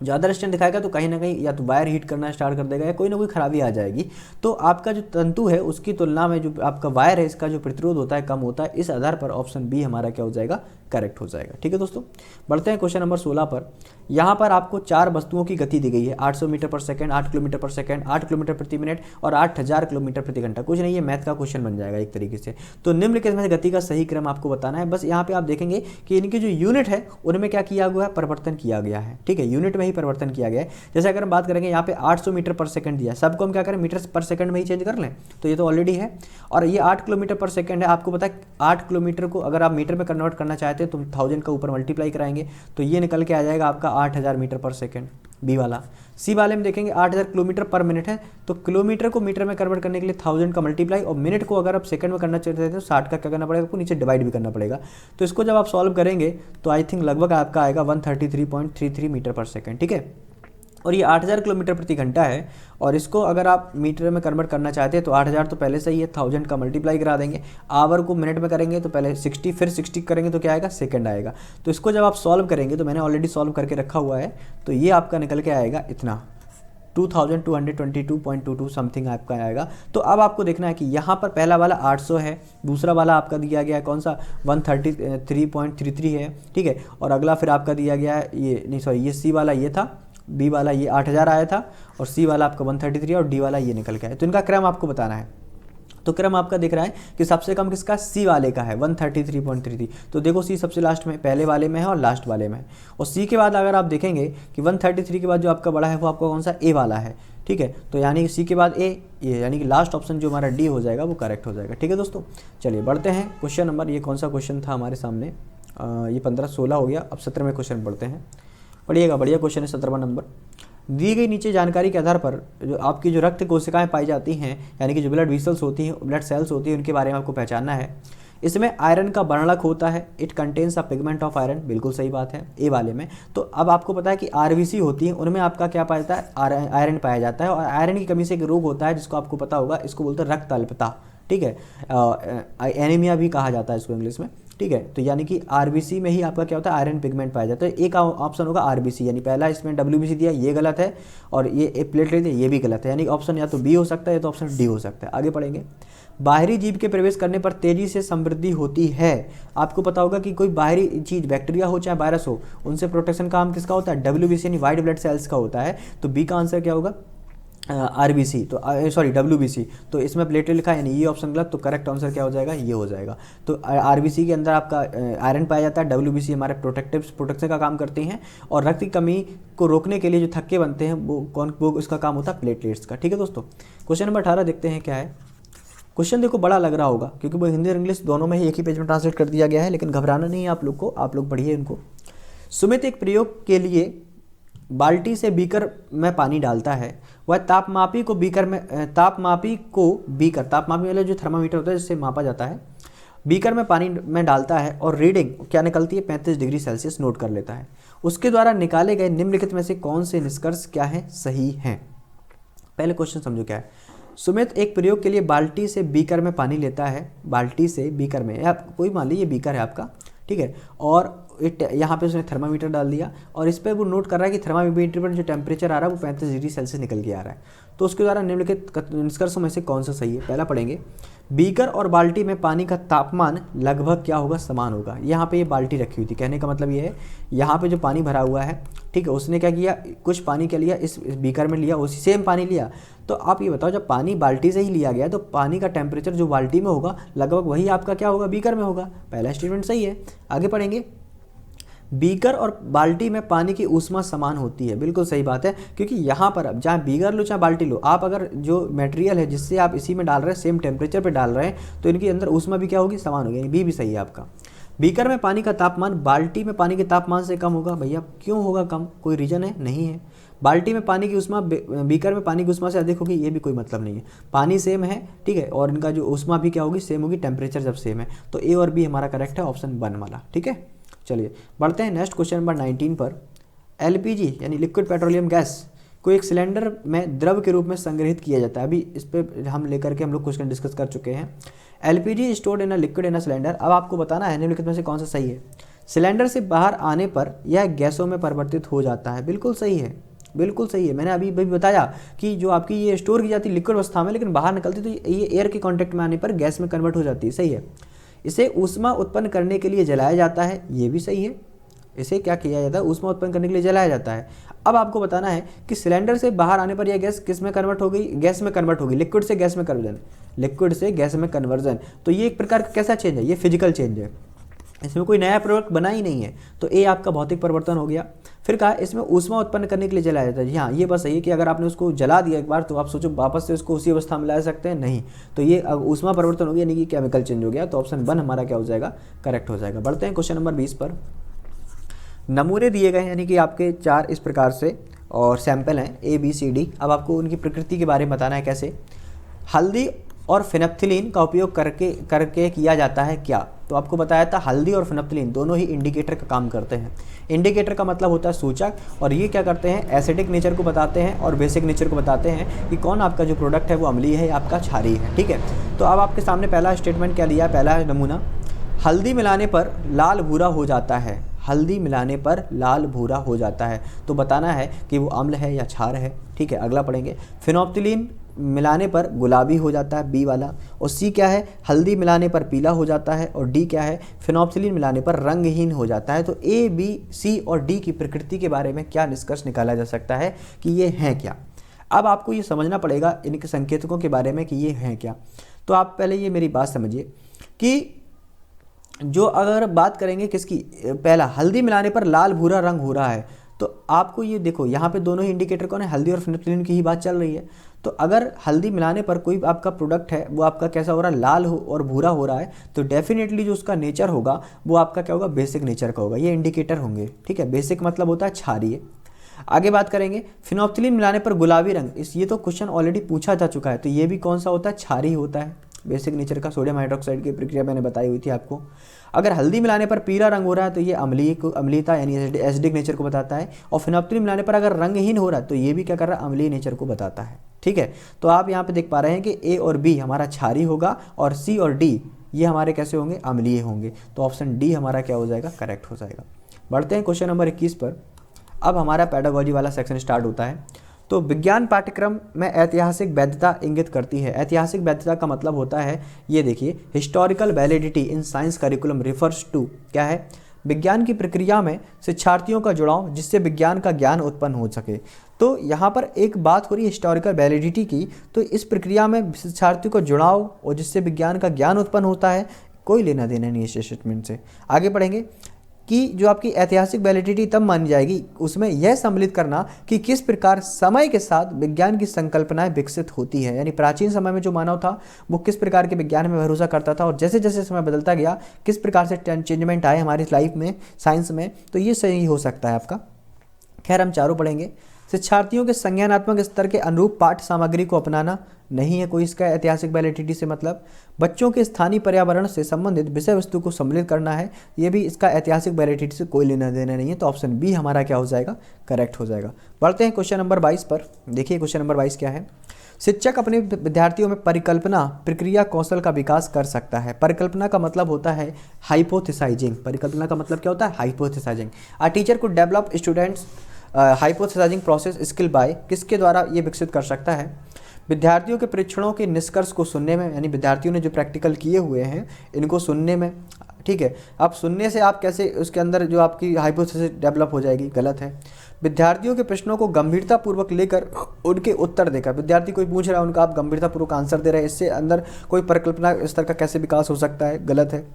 ज़्यादा रेजिस्टेंट दिखाएगा तो कहीं ना कहीं या तो वायर हीट करना स्टार्ट कर देगा या कोई ना कोई खराबी आ जाएगी। तो आपका जो तंतु है उसकी तुलना में जो आपका वायर है इसका जो प्रतिरोध होता है कम होता है। इस आधार पर ऑप्शन बी हमारा क्या हो जाएगा, करेक्ट हो जाएगा। ठीक है दोस्तों, बढ़ते हैं क्वेश्चन नंबर 16 पर। यहाँ पर आपको 4 वस्तुओं की गति दी गई है, 800 मीटर पर सेकंड, 8 किलोमीटर पर सेकंड, 8 किलोमीटर प्रति मिनट और 8000 किलोमीटर प्रति घंटा। कुछ नहीं, ये मैथ का क्वेश्चन बन जाएगा एक तरीके से। तो निम्नलिखित में गति का सही क्रम आपको बताना है। बस यहाँ पे आप देखेंगे कि इनकी जो यूनिट है उनमें क्या किया हुआ है, परिवर्तन किया गया है। ठीक है, यूनिट में ही परिवर्तन किया गया है। जैसे अगर हम बात करेंगे यहाँ पे 800 मीटर पर सेकंड दिया, सबको हम क्या करें, मीटर पर सेकंड में ही चेंज कर लें, तो ये तो ऑलरेडी है। और ये 8 किलोमीटर पर सेकंड है, आपको पता है 8 किलोमीटर को अगर आप मीटर में कन्वर्ट करना चाहते हैं तो 1000 का ऊपर मल्टीप्लाई कराएंगे तो ये निकल के आ जाएगा आपका 8000 मीटर पर सेकंड, बी वाला। सी वाले में देखेंगे 8000 किलोमीटर पर मिनट है, तो किलोमीटर को मीटर में कन्वर्ट करने के लिए 1000 का मल्टीप्लाई और मिनट को अगर आप सेकंड में करना चाहते हैं तो 60 का क्या करना पड़ेगा, आपको नीचे डिवाइड भी करना पड़ेगा। तो इसको जब आप सॉल्व करेंगे तो आई थिंक लगभग आपका आएगा 133.33 मीटर पर सेकंड। ठीक है, और ये 8000 किलोमीटर प्रति घंटा है। और इसको अगर आप मीटर में कन्वर्ट करना चाहते हैं तो 8000 तो पहले से ही है, 1000 का मल्टीप्लाई करा देंगे, आवर को मिनट में करेंगे तो पहले 60, फिर 60 करेंगे तो क्या आएगा, सेकंड आएगा। तो इसको जब आप सॉल्व करेंगे, तो मैंने ऑलरेडी सॉल्व करके रखा हुआ है, तो ये आपका निकल के आएगा इतना 2222.22 समथिंग आपका आएगा। तो अब आपको देखना है कि यहाँ पर पहला वाला 800 है, दूसरा वाला आपका दिया गया है कौन सा 133.33 है, ठीक है। और अगला फिर आपका दिया गया है ये, नहीं सॉरी, ये सी वाला ये था, बी वाला ये 8000 आया था, और सी वाला आपका 133 और डी वाला ये निकल के आया। तो इनका क्रम आपको बताना है। तो क्रम आपका दिख रहा है कि सबसे कम किसका, सी वाले का है 133.33। तो देखो सी सबसे लास्ट में, पहले वाले में है और लास्ट वाले में है। और सी के बाद अगर आप देखेंगे कि 133 के बाद जो आपका बड़ा है वो आपका कौन सा, ए वाला है, ठीक है। तो यानी कि सी के बाद ए, ये यानी कि लास्ट ऑप्शन जो हमारा डी हो जाएगा वो करेक्ट हो जाएगा, ठीक है दोस्तों। चलिए बढ़ते हैं क्वेश्चन नंबर, ये कौन सा क्वेश्चन था हमारे सामने, ये 15-16 हो गया। अब 17वें क्वेश्चन पढ़ते हैं, पढ़िएगा, बढ़िया क्वेश्चन है 17वां नंबर। दी गई नीचे जानकारी के आधार पर जो आपकी जो रक्त कोशिकाएं पाई जाती हैं, यानी कि जो ब्लड वेसल्स होती हैं, ब्लड सेल्स होती हैं, उनके बारे में आपको पहचानना है। इसमें आयरन का वर्णक होता है, it contains a pigment of iron, बिल्कुल सही बात है, ए वाले में। तो अब आपको पता है कि आरबीसी होती है, उनमें आपका क्या पाया जाता है, आयरन पाया जाता है। और आयरन की कमी से एक रोग होता है जिसको आपको पता होगा, इसको बोलते हैं रक्त अल्पता, ठीक है, एनीमिया भी कहा जाता है इसको इंग्लिश में, ठीक है। तो यानी कि आरबीसी में ही आपका क्या होता है, आयरन पिगमेंट पाया जाता है। तो एक ऑप्शन होगा आरबीसी, यानी पहला इसमें डब्ल्यूबीसी दिया, ये गलत है, और ये प्लेटलेट है, ये भी गलत है, यानी ऑप्शन या तो बी हो सकता है या तो ऑप्शन डी हो सकता है। आगे पढ़ेंगे। बाहरी जीव के प्रवेश करने पर तेजी से समृद्धि होती है। आपको पता होगा कि कोई बाहरी चीज, बैक्टीरिया हो चाहे वायरस हो, उनसे प्रोटेक्शन काम किसका होता है, डब्ल्यूबीसी यानी वाइट ब्लड सेल्स का होता है। तो बी का आंसर क्या होगा, आरबीसी, तो सॉरी डब्ल्यूबीसी। तो इसमें प्लेटलेट लिखा है, यानी ये ऑप्शन गलत, तो करेक्ट आंसर क्या हो जाएगा, ये हो जाएगा। तो आरबीसी के अंदर आपका आयरन पाया जाता है, डब्ल्यूबीसी हमारे प्रोटेक्शन का काम करते हैं, और रक्त की कमी को रोकने के लिए जो थक्के बनते हैं वो इसका काम होता है प्लेटलेट्स का, ठीक है दोस्तों। क्वेश्चन नंबर 18 देखते हैं क्या है। क्वेश्चन देखो बड़ा लग रहा होगा क्योंकि वो हिंदी और इंग्लिश दोनों में ही एक ही पेज में ट्रांसलेट कर दिया गया है, लेकिन घबराना नहीं है आप लोग को, आप लोग पढ़िए इनको। सुमित एक प्रयोग के लिए बाल्टी से बीकर में पानी डालता है, वह तापमापी को बीकर वाले जो थर्मामीटर होता है जिससे मापा जाता है, बीकर में पानी में डालता है और रीडिंग क्या निकलती है 35 डिग्री सेल्सियस नोट कर लेता है। उसके द्वारा निकाले गए निम्नलिखित में से कौन से निष्कर्ष क्या है, सही हैं। पहले क्वेश्चन समझो क्या है। सुमित एक प्रयोग के लिए बाल्टी से बीकर में पानी लेता है, बाल्टी से बीकर में, या कोई मान लीजिए बीकर है आपका, ठीक है, और यहाँ पे उसने थर्मामीटर डाल दिया और इस पर वो नोट कर रहा है कि थर्मामीटर पर जो टेम्परेचर आ रहा है वो 35 डिग्री सेल्सियस निकल के आ रहा है। तो उसके द्वारा निम्नलिखित निष्कर्षों में से कौन सा सही है। पहला पढ़ेंगे, बीकर और बाल्टी में पानी का तापमान लगभग क्या होगा, समान होगा। यहाँ पे ये बाल्टी रखी हुई थी, कहने का मतलब ये है यहाँ पे जो पानी भरा हुआ है, ठीक है, उसने क्या किया, कुछ पानी क्या लिया, इस बीकर में लिया, उसी सेम पानी लिया। तो आप ये बताओ, जब पानी बाल्टी से ही लिया गया तो पानी का टेम्परेचर जो बाल्टी में होगा लगभग वही आपका क्या होगा, बीकर में होगा। पहला स्टेटमेंट सही है। आगे पढ़ेंगे, बीकर और बाल्टी में पानी की ऊष्मा समान होती है, बिल्कुल सही बात है, क्योंकि यहाँ पर अब चाहे बीकर लो चाहे बाल्टी लो, आप अगर जो मटेरियल है जिससे आप इसी में डाल रहे हैं सेम टेम्परेचर पे डाल रहे हैं तो इनके अंदर ऊष्मा भी क्या होगी, समान होगी, बी भी सही है आपका। बीकर में पानी का तापमान बाल्टी में पानी के तापमान से कम होगा, भैया क्यों होगा कम, कोई रीजन है, नहीं है। बाल्टी में पानी की ऊष्मा बीकर में पानी की ऊष्मा से अधिक होगी, ये भी कोई मतलब नहीं है, पानी सेम है, ठीक है, और इनका जो ऊष्मा भी क्या होगी, सेम होगी, टेम्परेचर जब सेम है। तो ए और बी हमारा करेक्ट है, ऑप्शन 1 वाला, ठीक है। चलिए बढ़ते हैं नेक्स्ट क्वेश्चन नंबर 19 पर। एलपीजी यानी लिक्विड पेट्रोलियम गैस को एक सिलेंडर में द्रव के रूप में संग्रहित किया जाता है। अभी इस पर हम लेकर के हम लोग क्वेश्चन डिस्कस कर चुके हैं। LPG stored in a liquid in a cylinder. अब आपको बताना है निम्नलिखित में से कौन सा सही है। सिलेंडर से बाहर आने पर यह गैसों में परिवर्तित हो जाता है, बिल्कुल सही है, बिल्कुल सही है। मैंने अभी बताया कि जो आपकी ये स्टोर की जाती है लिक्विड अवस्था में, लेकिन बाहर निकलती तो ये एयर के कांटेक्ट में आने पर गैस में कन्वर्ट हो जाती है, सही है। इसे ऊष्मा उत्पन्न करने के लिए जलाया जाता है, ये भी सही है। इसे क्या किया जाता है, ऊष्मा उत्पन्न करने के लिए जलाया जाता है। अब आपको बताना है कि सिलेंडर से बाहर आने पर यह गैस किस में कन्वर्ट हो गई, गैस में कन्वर्ट होगी, लिक्विड से गैस में कन्वर्जन, लिक्विड से गैस में कन्वर्जन। तो ये एक प्रकार का कैसा चेंज है, ये फिजिकल चेंज है, इसमें कोई नया प्रोडक्ट बना ही नहीं है। तो ए आपका भौतिक परिवर्तन हो गया। फिर कहा इसमें ऊष्मा उत्पन्न करने के लिए जलाया जाता है। हाँ, ये बस सही है कि अगर आपने उसको जला दिया एक बार तो आप सोचो वापस से उसको उसी अवस्था में ला सकते हैं, नहीं। तो ये ऊष्मा परिवर्तन हो गया, यानी कि केमिकल चेंज हो गया। तो ऑप्शन 1 हमारा क्या हो जाएगा, करेक्ट हो जाएगा। बढ़ते हैं क्वेश्चन नंबर 20 पर। नमूने दिए गए यानी कि आपके 4 इस प्रकार से और सैंपल हैं A B C D। अब आपको उनकी प्रकृति के बारे में बताना है कैसे। हल्दी और फिनप्थिलीन का उपयोग करके किया जाता है क्या? तो आपको बताया था हल्दी और फिनप्थिलीन दोनों ही इंडिकेटर का काम करते हैं। इंडिकेटर का मतलब होता है सूचक, और ये क्या करते हैं, एसिडिक नेचर को बताते हैं और बेसिक नेचर को बताते हैं कि कौन आपका जो प्रोडक्ट है वो अम्लीय है या आपका क्षारीय है। ठीक है, तो अब आपके सामने पहला स्टेटमेंट क्या लिया है, पहला नमूना, हल्दी मिलाने पर लाल भूरा हो जाता है। हल्दी मिलाने पर लाल भूरा हो जाता है, तो बताना है कि वो अम्ल है या क्षार है। ठीक है, अगला पढ़ेंगे, फिनोप्थिलीन मिलाने पर गुलाबी हो जाता है, बी वाला। और सी क्या है, हल्दी मिलाने पर पीला हो जाता है। और डी क्या है, फिनोप्थिलीन मिलाने पर रंगहीन हो जाता है। तो ए, बी, सी और डी की प्रकृति के बारे में क्या निष्कर्ष निकाला जा सकता है कि ये हैं क्या? अब आपको ये समझना पड़ेगा इनके संकेतकों के बारे में कि ये हैं क्या। तो आप पहले ये मेरी बात समझिए कि जो अगर बात करेंगे किसकी, पहला हल्दी मिलाने पर लाल भूरा रंग हो रहा है, तो आपको ये देखो यहाँ पे दोनों ही इंडिकेटर कौन है, हल्दी और फिनोप्थिलीन की ही बात चल रही है। तो अगर हल्दी मिलाने पर कोई आपका प्रोडक्ट है वो आपका कैसा हो रहा है, लाल हो और भूरा हो रहा है, तो डेफिनेटली जो उसका नेचर होगा वो आपका क्या होगा, बेसिक नेचर का होगा। ये इंडिकेटर होंगे। ठीक है, बेसिक मतलब होता है क्षारीय। आगे बात करेंगे, फिनोप्थिलीन मिलाने पर गुलाबी रंग, ये तो क्वेश्चन ऑलरेडी पूछा जा चुका है, तो ये भी कौन सा होता है, क्षारीय होता है। बेसिक नेचर का सोडियम हाइड्रोक्साइड की प्रक्रिया मैंने बताई हुई थी आपको। अगर हल्दी मिलाने पर पीला रंग हो रहा है तो ये अम्लीयता यानी एसिडिक नेचर को बताता है। और फिनोप्थिलीन मिलाने पर अगर रंगहीन हो रहा है तो ये भी क्या कर रहा है, अम्लीय नेचर को बताता है। ठीक है, तो आप यहाँ पे देख पा रहे हैं कि ए और बी हमारा क्षारीय होगा और सी और डी ये हमारे कैसे होंगे, अम्लीय होंगे। तो ऑप्शन डी हमारा क्या हो जाएगा, करेक्ट हो जाएगा। बढ़ते हैं क्वेश्चन नंबर 21 पर। अब हमारा पेडागोजी वाला सेक्शन स्टार्ट होता है। तो विज्ञान पाठ्यक्रम में ऐतिहासिक वैधता इंगित करती है। ऐतिहासिक वैधता का मतलब होता है, ये देखिए, historical validity in science curriculum refers to, क्या है, विज्ञान की प्रक्रिया में शिक्षार्थियों का जुड़ाव जिससे विज्ञान का ज्ञान उत्पन्न हो सके। तो यहाँ पर एक बात हो रही है हिस्टोरिकल वैलिडिटी की, तो इस प्रक्रिया में शिक्षार्थियों का जुड़ाव और जिससे विज्ञान का ज्ञान उत्पन्न होता है, कोई लेना देना नहीं है स्टेटमेंट से। आगे पढ़ेंगे कि जो आपकी ऐतिहासिक वैलिडिटी तब मानी जाएगी, उसमें यह सम्मिलित करना कि किस प्रकार समय के साथ विज्ञान की संकल्पनाएं विकसित होती है। यानी प्राचीन समय में जो मानव था वो किस प्रकार के विज्ञान में भरोसा करता था और जैसे जैसे समय बदलता गया किस प्रकार से चेंजमेंट आए हमारी लाइफ में, साइंस में, तो ये सही हो सकता है आपका। खैर हम चारों पढ़ेंगे। शिक्षार्थियों के संज्ञानात्मक स्तर के अनुरूप पाठ्य सामग्री को अपनाना नहीं है कोई इसका ऐतिहासिक वैलिडिटी से मतलब। बच्चों के स्थानीय पर्यावरण से संबंधित विषय वस्तु को सम्मिलित करना है, ये भी इसका ऐतिहासिक वैलिडिटी से कोई लेना देना नहीं है। तो ऑप्शन बी हमारा क्या हो जाएगा, करेक्ट हो जाएगा। बढ़ते हैं क्वेश्चन नंबर 22 पर। देखिए क्वेश्चन नंबर 22 क्या है, शिक्षक अपने विद्यार्थियों में परिकल्पना प्रक्रिया कौशल का विकास कर सकता है। परिकल्पना का मतलब होता है हाइपोथेसाइजिंग। परिकल्पना का मतलब क्या होता है, हाइपोथेसाइजिंग। अ टीचर को develop students hypothesising process skill by, किसके द्वारा ये विकसित कर सकता है, विद्यार्थियों के परीक्षणों के निष्कर्ष को सुनने में, यानी विद्यार्थियों ने जो प्रैक्टिकल किए हुए हैं इनको सुनने में। ठीक है, अब सुनने से आप कैसे उसके अंदर जो आपकी हाइपोथेसिस डेवलप हो जाएगी, गलत है। विद्यार्थियों के प्रश्नों को गंभीरतापूर्वक लेकर उनके उत्तर देकर, विद्यार्थी कोई पूछ रहा है उनका आप गंभीरतापूर्वक आंसर दे रहे हैं, इससे अंदर कोई परिकल्पना स्तर का कैसे विकास हो सकता है, गलत है।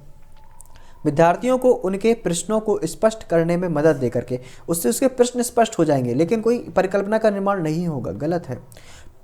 विद्यार्थियों को उनके प्रश्नों को स्पष्ट करने में मदद दे करके, उससे उसके प्रश्न स्पष्ट हो जाएंगे लेकिन कोई परिकल्पना का निर्माण नहीं होगा, गलत है।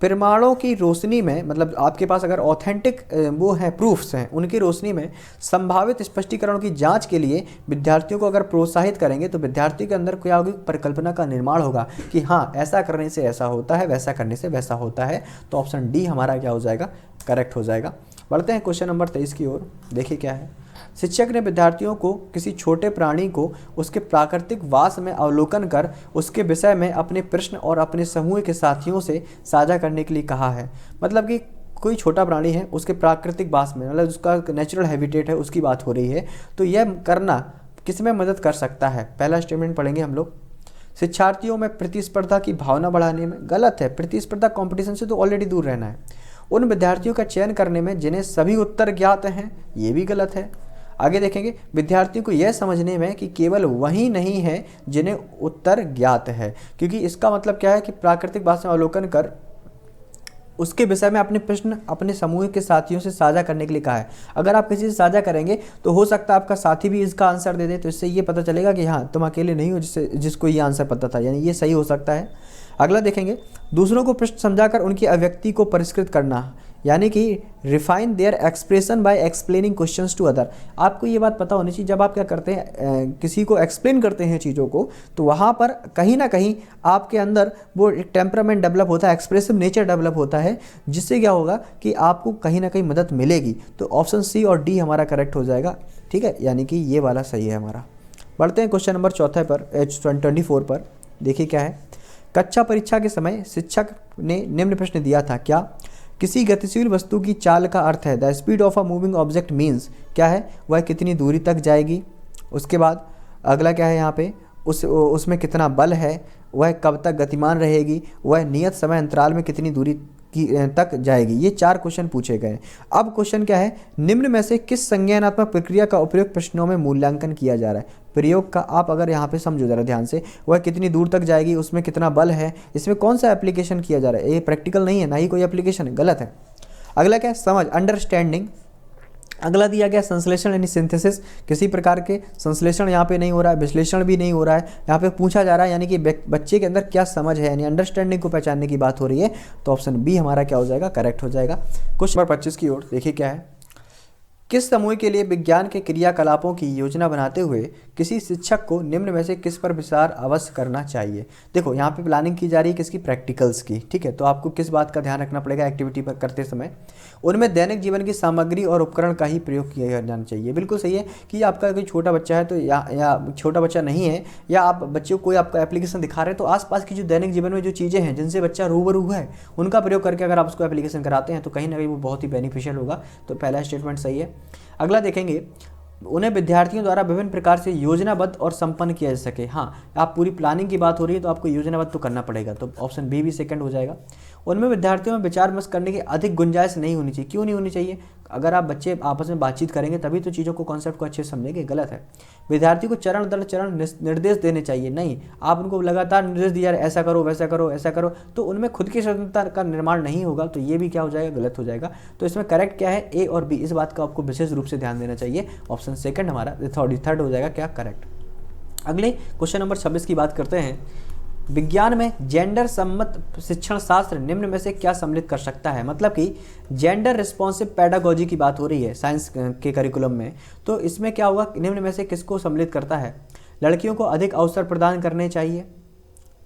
प्रमाणों की रोशनी में, मतलब आपके पास अगर ऑथेंटिक वो हैं प्रूफ्स हैं, उनकी रोशनी में संभावित स्पष्टीकरणों की जांच के लिए विद्यार्थियों को अगर प्रोत्साहित करेंगे तो विद्यार्थी के अंदर क्या होगी, परिकल्पना का निर्माण होगा कि हाँ ऐसा करने से ऐसा होता है, वैसा करने से वैसा होता है। तो ऑप्शन डी हमारा क्या हो जाएगा, करेक्ट हो जाएगा। बढ़ते हैं क्वेश्चन नंबर 23 की ओर। देखिए क्या है, शिक्षक ने विद्यार्थियों को किसी छोटे प्राणी को उसके प्राकृतिक वास में अवलोकन कर उसके विषय में अपने प्रश्न और अपने समूह के साथियों से साझा करने के लिए कहा है। मतलब कि कोई छोटा प्राणी है उसके प्राकृतिक वास में, मतलब उसका नेचुरल हैबिटेट है, उसकी बात हो रही है। तो यह करना किस में मदद कर सकता है, पहला स्टेटमेंट पढ़ेंगे हम लोग, शिक्षार्थियों में प्रतिस्पर्धा की भावना बढ़ाने में। गलत है, प्रतिस्पर्धा कॉम्पिटिशन से तो ऑलरेडी दूर रहना है। उन विद्यार्थियों का चयन करने में जिन्हें सभी उत्तर ज्ञात हैं, ये भी गलत है। आगे देखेंगे, विद्यार्थियों को यह समझने में कि केवल वही नहीं है जिन्हें उत्तर ज्ञात है, क्योंकि इसका मतलब क्या है कि प्राकृतिक वास में अवलोकन कर उसके विषय में अपने प्रश्न अपने समूह के साथियों से साझा करने के लिए कहा है। अगर आप किसी से साझा करेंगे तो हो सकता है आपका साथी भी इसका आंसर दे दे, तो इससे ये पता चलेगा कि हाँ तुम अकेले नहीं हो जिसको ये आंसर पता था, यानी ये सही हो सकता है। अगला देखेंगे, दूसरों को प्रश्न समझाकर उनकी अभिव्यक्ति को परिष्कृत करना। यानी कि refine their expression by explaining questions to other. आपको ये बात पता होनी चाहिए, जब आप क्या करते हैं किसी को एक्सप्लेन करते हैं चीज़ों को, तो वहाँ पर कहीं ना कहीं आपके अंदर वो एक टेम्परामेंट डेवलप होता है, एक्सप्रेसिव नेचर डेवलप होता है, जिससे क्या होगा कि आपको कहीं ना कहीं मदद मिलेगी। तो ऑप्शन सी और डी हमारा करेक्ट हो जाएगा, ठीक है, यानी कि ये वाला सही है हमारा। बढ़ते हैं क्वेश्चन नंबर 4 पर, 24 पर। देखिए क्या है, कक्षा परीक्षा के समय शिक्षक ने निम्न प्रश्न दिया था, क्या किसी गतिशील वस्तु की चाल का अर्थ है the speed of a moving object means, क्या है वह कितनी दूरी तक जाएगी। उसके बाद अगला क्या है यहाँ पे, उसमें कितना बल है, वह कब तक गतिमान रहेगी, वह नियत समय अंतराल में कितनी दूरी की तक जाएगी। ये 4 क्वेश्चन पूछे गए। अब क्वेश्चन क्या है, निम्न में से किस संज्ञानात्मक प्रक्रिया का उपयोग प्रश्नों में मूल्यांकन किया जा रहा है। प्रयोग का आप अगर यहाँ पे समझो जरा ध्यान से, वह कितनी दूर तक जाएगी, उसमें कितना बल है, इसमें कौन सा एप्लीकेशन किया जा रहा है। ये प्रैक्टिकल नहीं है, ना ही कोई एप्लीकेशन है, गलत है। अगला क्या है, समझ, अंडरस्टैंडिंग। अगला दिया गया संश्लेषण यानी सिंथेसिस, किसी प्रकार के संश्लेषण यहाँ पे नहीं हो रहा है, विश्लेषण भी नहीं हो रहा है, यहाँ पे पूछा जा रहा है यानी कि बच्चे के अंदर क्या समझ है, यानी अंडरस्टैंडिंग को पहचानने की बात हो रही है। तो ऑप्शन बी हमारा क्या हो जाएगा, करेक्ट हो जाएगा। क्वेश्चन नंबर 25 की ओर देखिए क्या है, किस समूह के लिए विज्ञान के क्रियाकलापों की योजना बनाते हुए किसी शिक्षक को निम्न में से किस पर विचार अवश्य करना चाहिए। देखो यहाँ पे प्लानिंग की जा रही है किसकी, प्रैक्टिकल्स की, ठीक है। तो आपको किस बात का ध्यान रखना पड़ेगा एक्टिविटी पर करते समय, उनमें दैनिक जीवन की सामग्री और उपकरण का ही प्रयोग किया जाना चाहिए। बिल्कुल सही है कि आपका कोई छोटा बच्चा है तो या छोटा बच्चा नहीं है, या आप बच्चे को कोई आपका एप्लीकेशन दिखा रहे हैं, तो आसपास की जो दैनिक जीवन में जो चीज़ें हैं जिनसे बच्चा रूबरू है उनका प्रयोग करके अगर आप उसको एप्लीकेशन कराते हैं तो कहीं ना कहीं वो बहुत ही बेनिफिशियल होगा। तो पहला स्टेटमेंट सही है। अगला देखेंगे, उन्हें विद्यार्थियों द्वारा विभिन्न प्रकार से योजनाबद्ध और संपन्न किया जा सके। हाँ, आप पूरी प्लानिंग की बात हो रही है तो आपको योजनाबद्ध तो करना पड़ेगा, तो ऑप्शन बी भी सेकंड हो जाएगा। उनमें विद्यार्थियों में विचार विमर्श करने की अधिक गुंजाइश नहीं होनी चाहिए। क्यों नहीं होनी चाहिए, अगर आप बच्चे आपस में बातचीत करेंगे तभी तो चीज़ों को, कॉन्सेप्ट को अच्छे से समझेंगे, गलत है। विद्यार्थी को चरण दर चरण निर्देश देने चाहिए, नहीं आप उनको लगातार निर्देश दिया ऐसा करो वैसा करो ऐसा करो, तो उनमें खुद की स्वतंत्रता का निर्माण नहीं होगा, तो ये भी क्या हो जाएगा, गलत हो जाएगा। तो इसमें करेक्ट क्या है, ए और बी, इस बात का आपको विशेष रूप से ध्यान देना चाहिए। ऑप्शन सेकंड हमारा थर्ड हो जाएगा क्या, करेक्ट। अगले क्वेश्चन नंबर 26 की बात करते हैं, विज्ञान में जेंडर सम्मत शिक्षण शास्त्र निम्न में से क्या सम्मिलित कर सकता है। मतलब कि जेंडर रिस्पॉन्सिव पेडागोजी की बात हो रही है साइंस के करिकुलम में, तो इसमें क्या होगा, निम्न में से किसको सम्मिलित करता है। लड़कियों को अधिक अवसर प्रदान करने चाहिए।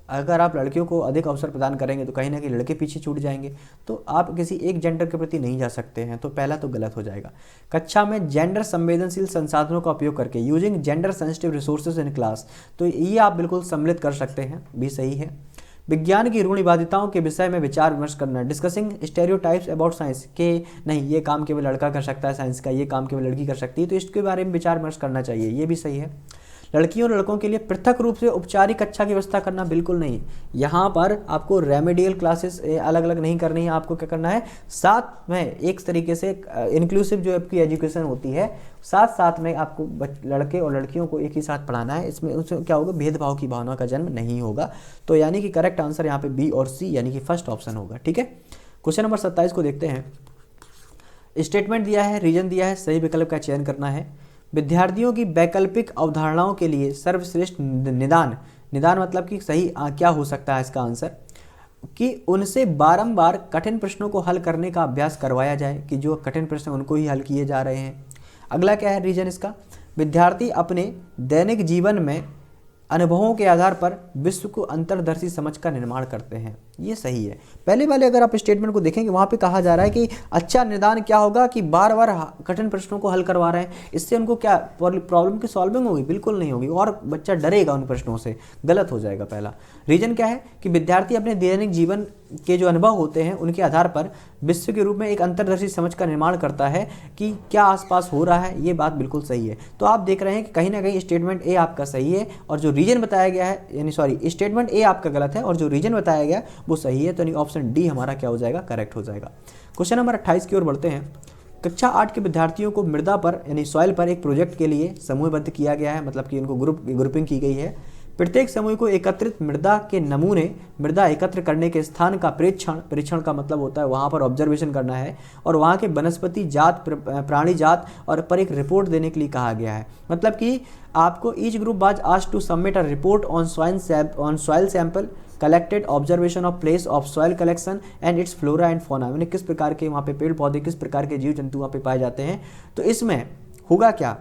अगर आप लड़कियों को अधिक अवसर प्रदान करेंगे तो कहीं ना कहीं लड़के पीछे छूट जाएंगे, तो आप किसी एक जेंडर के प्रति नहीं जा सकते हैं, तो पहला तो गलत हो जाएगा। कक्षा में जेंडर संवेदनशील संसाधनों का उपयोग करके, using gender sensitive resources in class, तो ये आप बिल्कुल सम्मिलित कर सकते हैं, भी सही है। विज्ञान की रूढ़िवादिताओं के विषय में विचार विमर्श करना, डिस्कसिंग स्टेरियोटाइप्स अबाउट साइंस, के नहीं ये काम केवल लड़का कर सकता है साइंस का, ये काम केवल लड़की कर सकती है, तो इसके बारे में विचार विमर्श करना चाहिए, ये भी सही है। लड़कियों और लड़कों के लिए पृथक रूप से औपचारिक कक्षा की व्यवस्था करना, बिल्कुल नहीं। यहाँ पर आपको रेमेडियल क्लासेस अलग अलग नहीं करनी है, आपको क्या करना है, साथ में एक तरीके से इंक्लूसिव जो आपकी एजुकेशन होती है, साथ साथ में आपको लड़के और लड़कियों को एक ही साथ पढ़ाना है। इसमें उसमें क्या होगा, भेदभाव की भावना का जन्म नहीं होगा। तो यानी कि करेक्ट आंसर यहाँ पे बी और सी यानी कि फर्स्ट ऑप्शन होगा, ठीक है। क्वेश्चन नंबर 27 को देखते हैं। स्टेटमेंट दिया है, रीजन दिया है, सही विकल्प का चयन करना है। विद्यार्थियों की वैकल्पिक अवधारणाओं के लिए सर्वश्रेष्ठ निदान, निदान मतलब कि सही क्या हो सकता है इसका आंसर, कि उनसे बारंबार कठिन प्रश्नों को हल करने का अभ्यास करवाया जाए, कि जो कठिन प्रश्न उनको ही हल किए जा रहे हैं। अगला क्या है रीजन इसका, विद्यार्थी अपने दैनिक जीवन में अनुभवों के आधार पर विश्व को अंतर्दर्शी समझ का निर्माण करते हैं, ये सही है। पहले वाले अगर आप स्टेटमेंट को देखेंगे वहाँ पे कहा जा रहा है कि अच्छा निदान क्या होगा, कि बार बार कठिन प्रश्नों को हल करवा रहे हैं, इससे उनको क्या प्रॉब्लम की सॉल्विंग होगी, बिल्कुल नहीं होगी, और बच्चा डरेगा उन प्रश्नों से, गलत हो जाएगा पहला। रीजन क्या है कि विद्यार्थी अपने दैनिक जीवन के जो अनुभव होते हैं उनके आधार पर विश्व के रूप में एक अंतर्दर्शी समझ का निर्माण करता है कि क्या आसपास हो रहा है, ये बात बिल्कुल सही है। तो आप देख रहे हैं कि कहीं ना कहीं स्टेटमेंट ए आपका सही है और जो रीजन बताया गया है, यानी सॉरी स्टेटमेंट ए आपका गलत है और जो रीजन बताया गया वो सही है, तो यानी ऑप्शन डी हमारा क्या हो जाएगा, करेक्ट हो जाएगा। क्वेश्चन नंबर 28 की ओर बढ़ते हैं। कक्षा 8 के विद्यार्थियों को मृदा पर यानी सॉइल पर एक प्रोजेक्ट के लिए समूहबद्ध किया गया है, मतलब कि इनको ग्रुपिंग की गई है। प्रत्येक समूह को एकत्रित मृदा के नमूने, मृदा एकत्र करने के स्थान का परीक्षण का मतलब होता है वहाँ पर ऑब्जर्वेशन करना है, और वहाँ के वनस्पति जात, प्राणी जात और पर एक रिपोर्ट देने के लिए कहा गया है। मतलब कि आपको each group was asked to submit a report on soil sample collected observation of place of soil collection and its flora and fauna, मैंने किस प्रकार के वहाँ पे पेड़ पौधे, किस प्रकार के जीव जंतु वहाँ पे पाए जाते हैं। तो इसमें होगा क्या,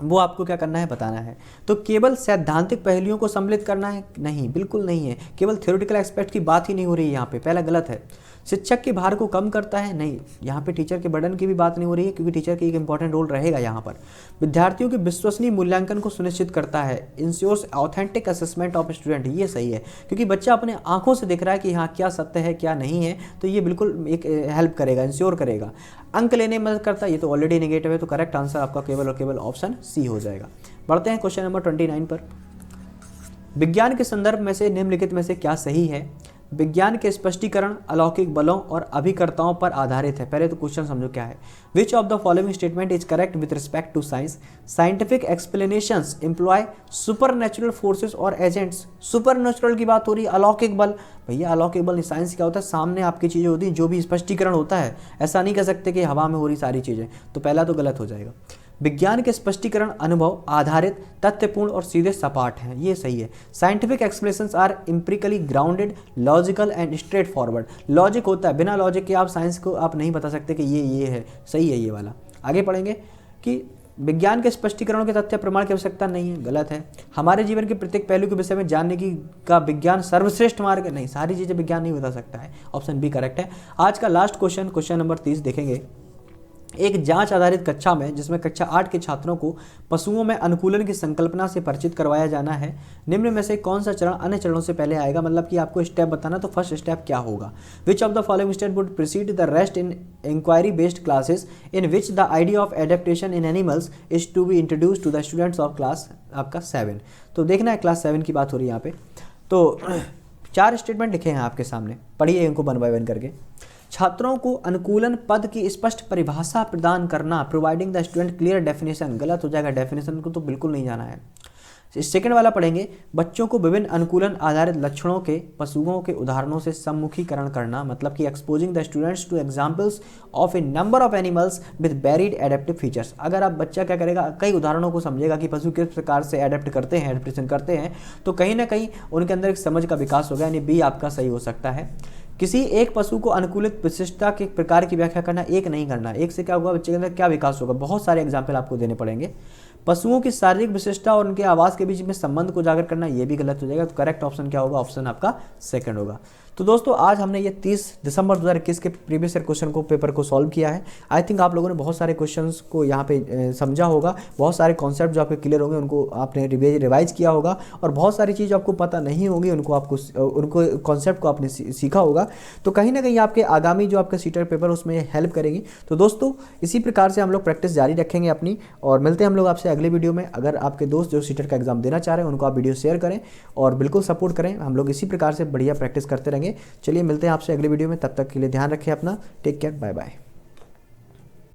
वो आपको क्या करना है, बताना है। तो केवल सैद्धांतिक पहलुओं को सम्मिलित करना है, नहीं, बिल्कुल नहीं है। केवल थ्योरेटिकल एस्पेक्ट की बात ही नहीं हो रही है यहाँ पे, पहला गलत है। शिक्षक के भार को कम करता है, नहीं, यहाँ पे टीचर के बर्डन की भी बात नहीं हो रही है, क्योंकि टीचर की एक इंपॉर्टेंट रोल रहेगा यहाँ पर। विद्यार्थियों के विश्वसनीय मूल्यांकन को सुनिश्चित करता है, ensures authentic assessment of student, ये सही है, क्योंकि बच्चा अपने आंखों से दिख रहा है कि हाँ क्या सत्य है क्या नहीं है, तो ये बिल्कुल एक हेल्प करेगा, इंश्योर करेगा। अंक लेने में मदद करता है, ये तो ऑलरेडी नेगेटिव है, तो करेक्ट आंसर आपका केवल और केवल ऑप्शन सी हो जाएगा। बढ़ते हैं क्वेश्चन नंबर 29 पर। विज्ञान के संदर्भ में से निम्नलिखित में से क्या सही है। विज्ञान के स्पष्टीकरण अलौकिक बलों और अभिकर्ताओं पर आधारित है। पहले तो क्वेश्चन समझो क्या है। Which of the following statement is correct with respect to science. Scientific explanations employ supernatural forces और एजेंट्स। सुपरनेचुरल की बात हो रही है, अलौकिक बल, भैया अलौकिक बल साइंस क्या होता है, सामने आपकी चीज़ें होती हैं, जो भी स्पष्टीकरण होता है, ऐसा नहीं कह सकते कि हवा में हो रही सारी चीज़ें, तो पहला तो गलत हो जाएगा। विज्ञान के स्पष्टीकरण अनुभव आधारित, तथ्यपूर्ण और सीधे सपाट हैं, ये सही है। Scientific explanations are empirically grounded, logical and straightforward. Logic होता है, बिना लॉजिक के आप साइंस को आप नहीं बता सकते कि ये है, सही है ये वाला। आगे पढ़ेंगे कि विज्ञान के स्पष्टीकरणों के तथ्य प्रमाण की आवश्यकता नहीं है, गलत है। हमारे जीवन के प्रत्येक पहलू के विषय में जानने की का विज्ञान सर्वश्रेष्ठ मार्ग, नहीं, सारी चीज़ें विज्ञान नहीं बता सकता है, ऑप्शन बी करेक्ट है। आज का लास्ट क्वेश्चन, क्वेश्चन नंबर 30 देखेंगे। एक जांच आधारित कक्षा में, जिसमें कक्षा 8 के छात्रों को पशुओं में अनुकूलन की संकल्पना से परिचित करवाया जाना है, निम्न में से कौन सा चरण अन्य चरणों से पहले आएगा, मतलब कि आपको स्टेप बताना, तो फर्स्ट स्टेप क्या होगा। Which of the following step would precede the rest in inquiry based classes in which the idea of adaptation in animals is to be introduce to the students of class आपका 7। तो देखना है class 7 की बात हो रही है यहाँ पे। तो 4 स्टेटमेंट लिखे हैं आपके सामने, पढ़िए इनको 1 बाय 1 करके। छात्रों को अनुकूलन पद की स्पष्ट परिभाषा प्रदान करना, providing the student clear definition, गलत हो जाएगा, डेफिनेशन को तो बिल्कुल नहीं जाना है। सेकंड वाला पढ़ेंगे, बच्चों को विभिन्न अनुकूलन आधारित लक्षणों के पशुओं के उदाहरणों से सम्मुखीकरण करना, मतलब कि exposing the students to examples of A number of animals with varied adaptive features. अगर आप बच्चा क्या करेगा, कई उदाहरणों को समझेगा कि पशु किस प्रकार से एडेप्ट करते हैं, एडेप्टेशन करते हैं, तो कहीं ना कहीं उनके अंदर एक समझ का विकास होगा, यानी बी आपका सही हो सकता है। किसी एक पशु को अनुकूलित विशिष्टता के प्रकार की व्याख्या करना, एक नहीं करना, एक से क्या होगा, बच्चे के अंदर क्या विकास होगा, बहुत सारे एग्जाम्पल आपको देने पड़ेंगे। पशुओं की शारीरिक विशिष्टता और उनके आवास के बीच में संबंध को उजागर करना, ये भी गलत हो जाएगा, तो करेक्ट ऑप्शन क्या होगा, ऑप्शन आपका सेकंड होगा। तो दोस्तों आज हमने ये 30 दिसंबर 2021 के प्रीवियस ईयर क्वेश्चन को पेपर को सॉल्व किया है। आई थिंक आप लोगों ने बहुत सारे क्वेश्चंस को यहाँ पे समझा होगा, बहुत सारे कॉन्सेप्ट जो आपके क्लियर होंगे उनको आपने रिवाइज किया होगा, और बहुत सारी चीज़ आपको पता नहीं होगी उनको कॉन्सेप्ट को आपने सीखा होगा, तो कहीं ना कहीं आपके आगामी जो आपका सीटर पेपर उसमें हेल्प करेगी। तो दोस्तों इसी प्रकार से हम लोग प्रैक्टिस जारी रखेंगे अपनी, और मिलते हैं हम लोग आपसे अगले वीडियो में। अगर आपके दोस्त जो सीटर का एग्जाम देना चाह रहे हैं उनको आप वीडियो शेयर करें और बिल्कुल सपोर्ट करें, हम लोग इसी प्रकार से बढ़िया प्रैक्टिस करते रहेंगे। चलिए मिलते हैं आपसे अगले वीडियो में, तब तक के लिए ध्यान रखें अपना, टेक केयर, बाय बाय।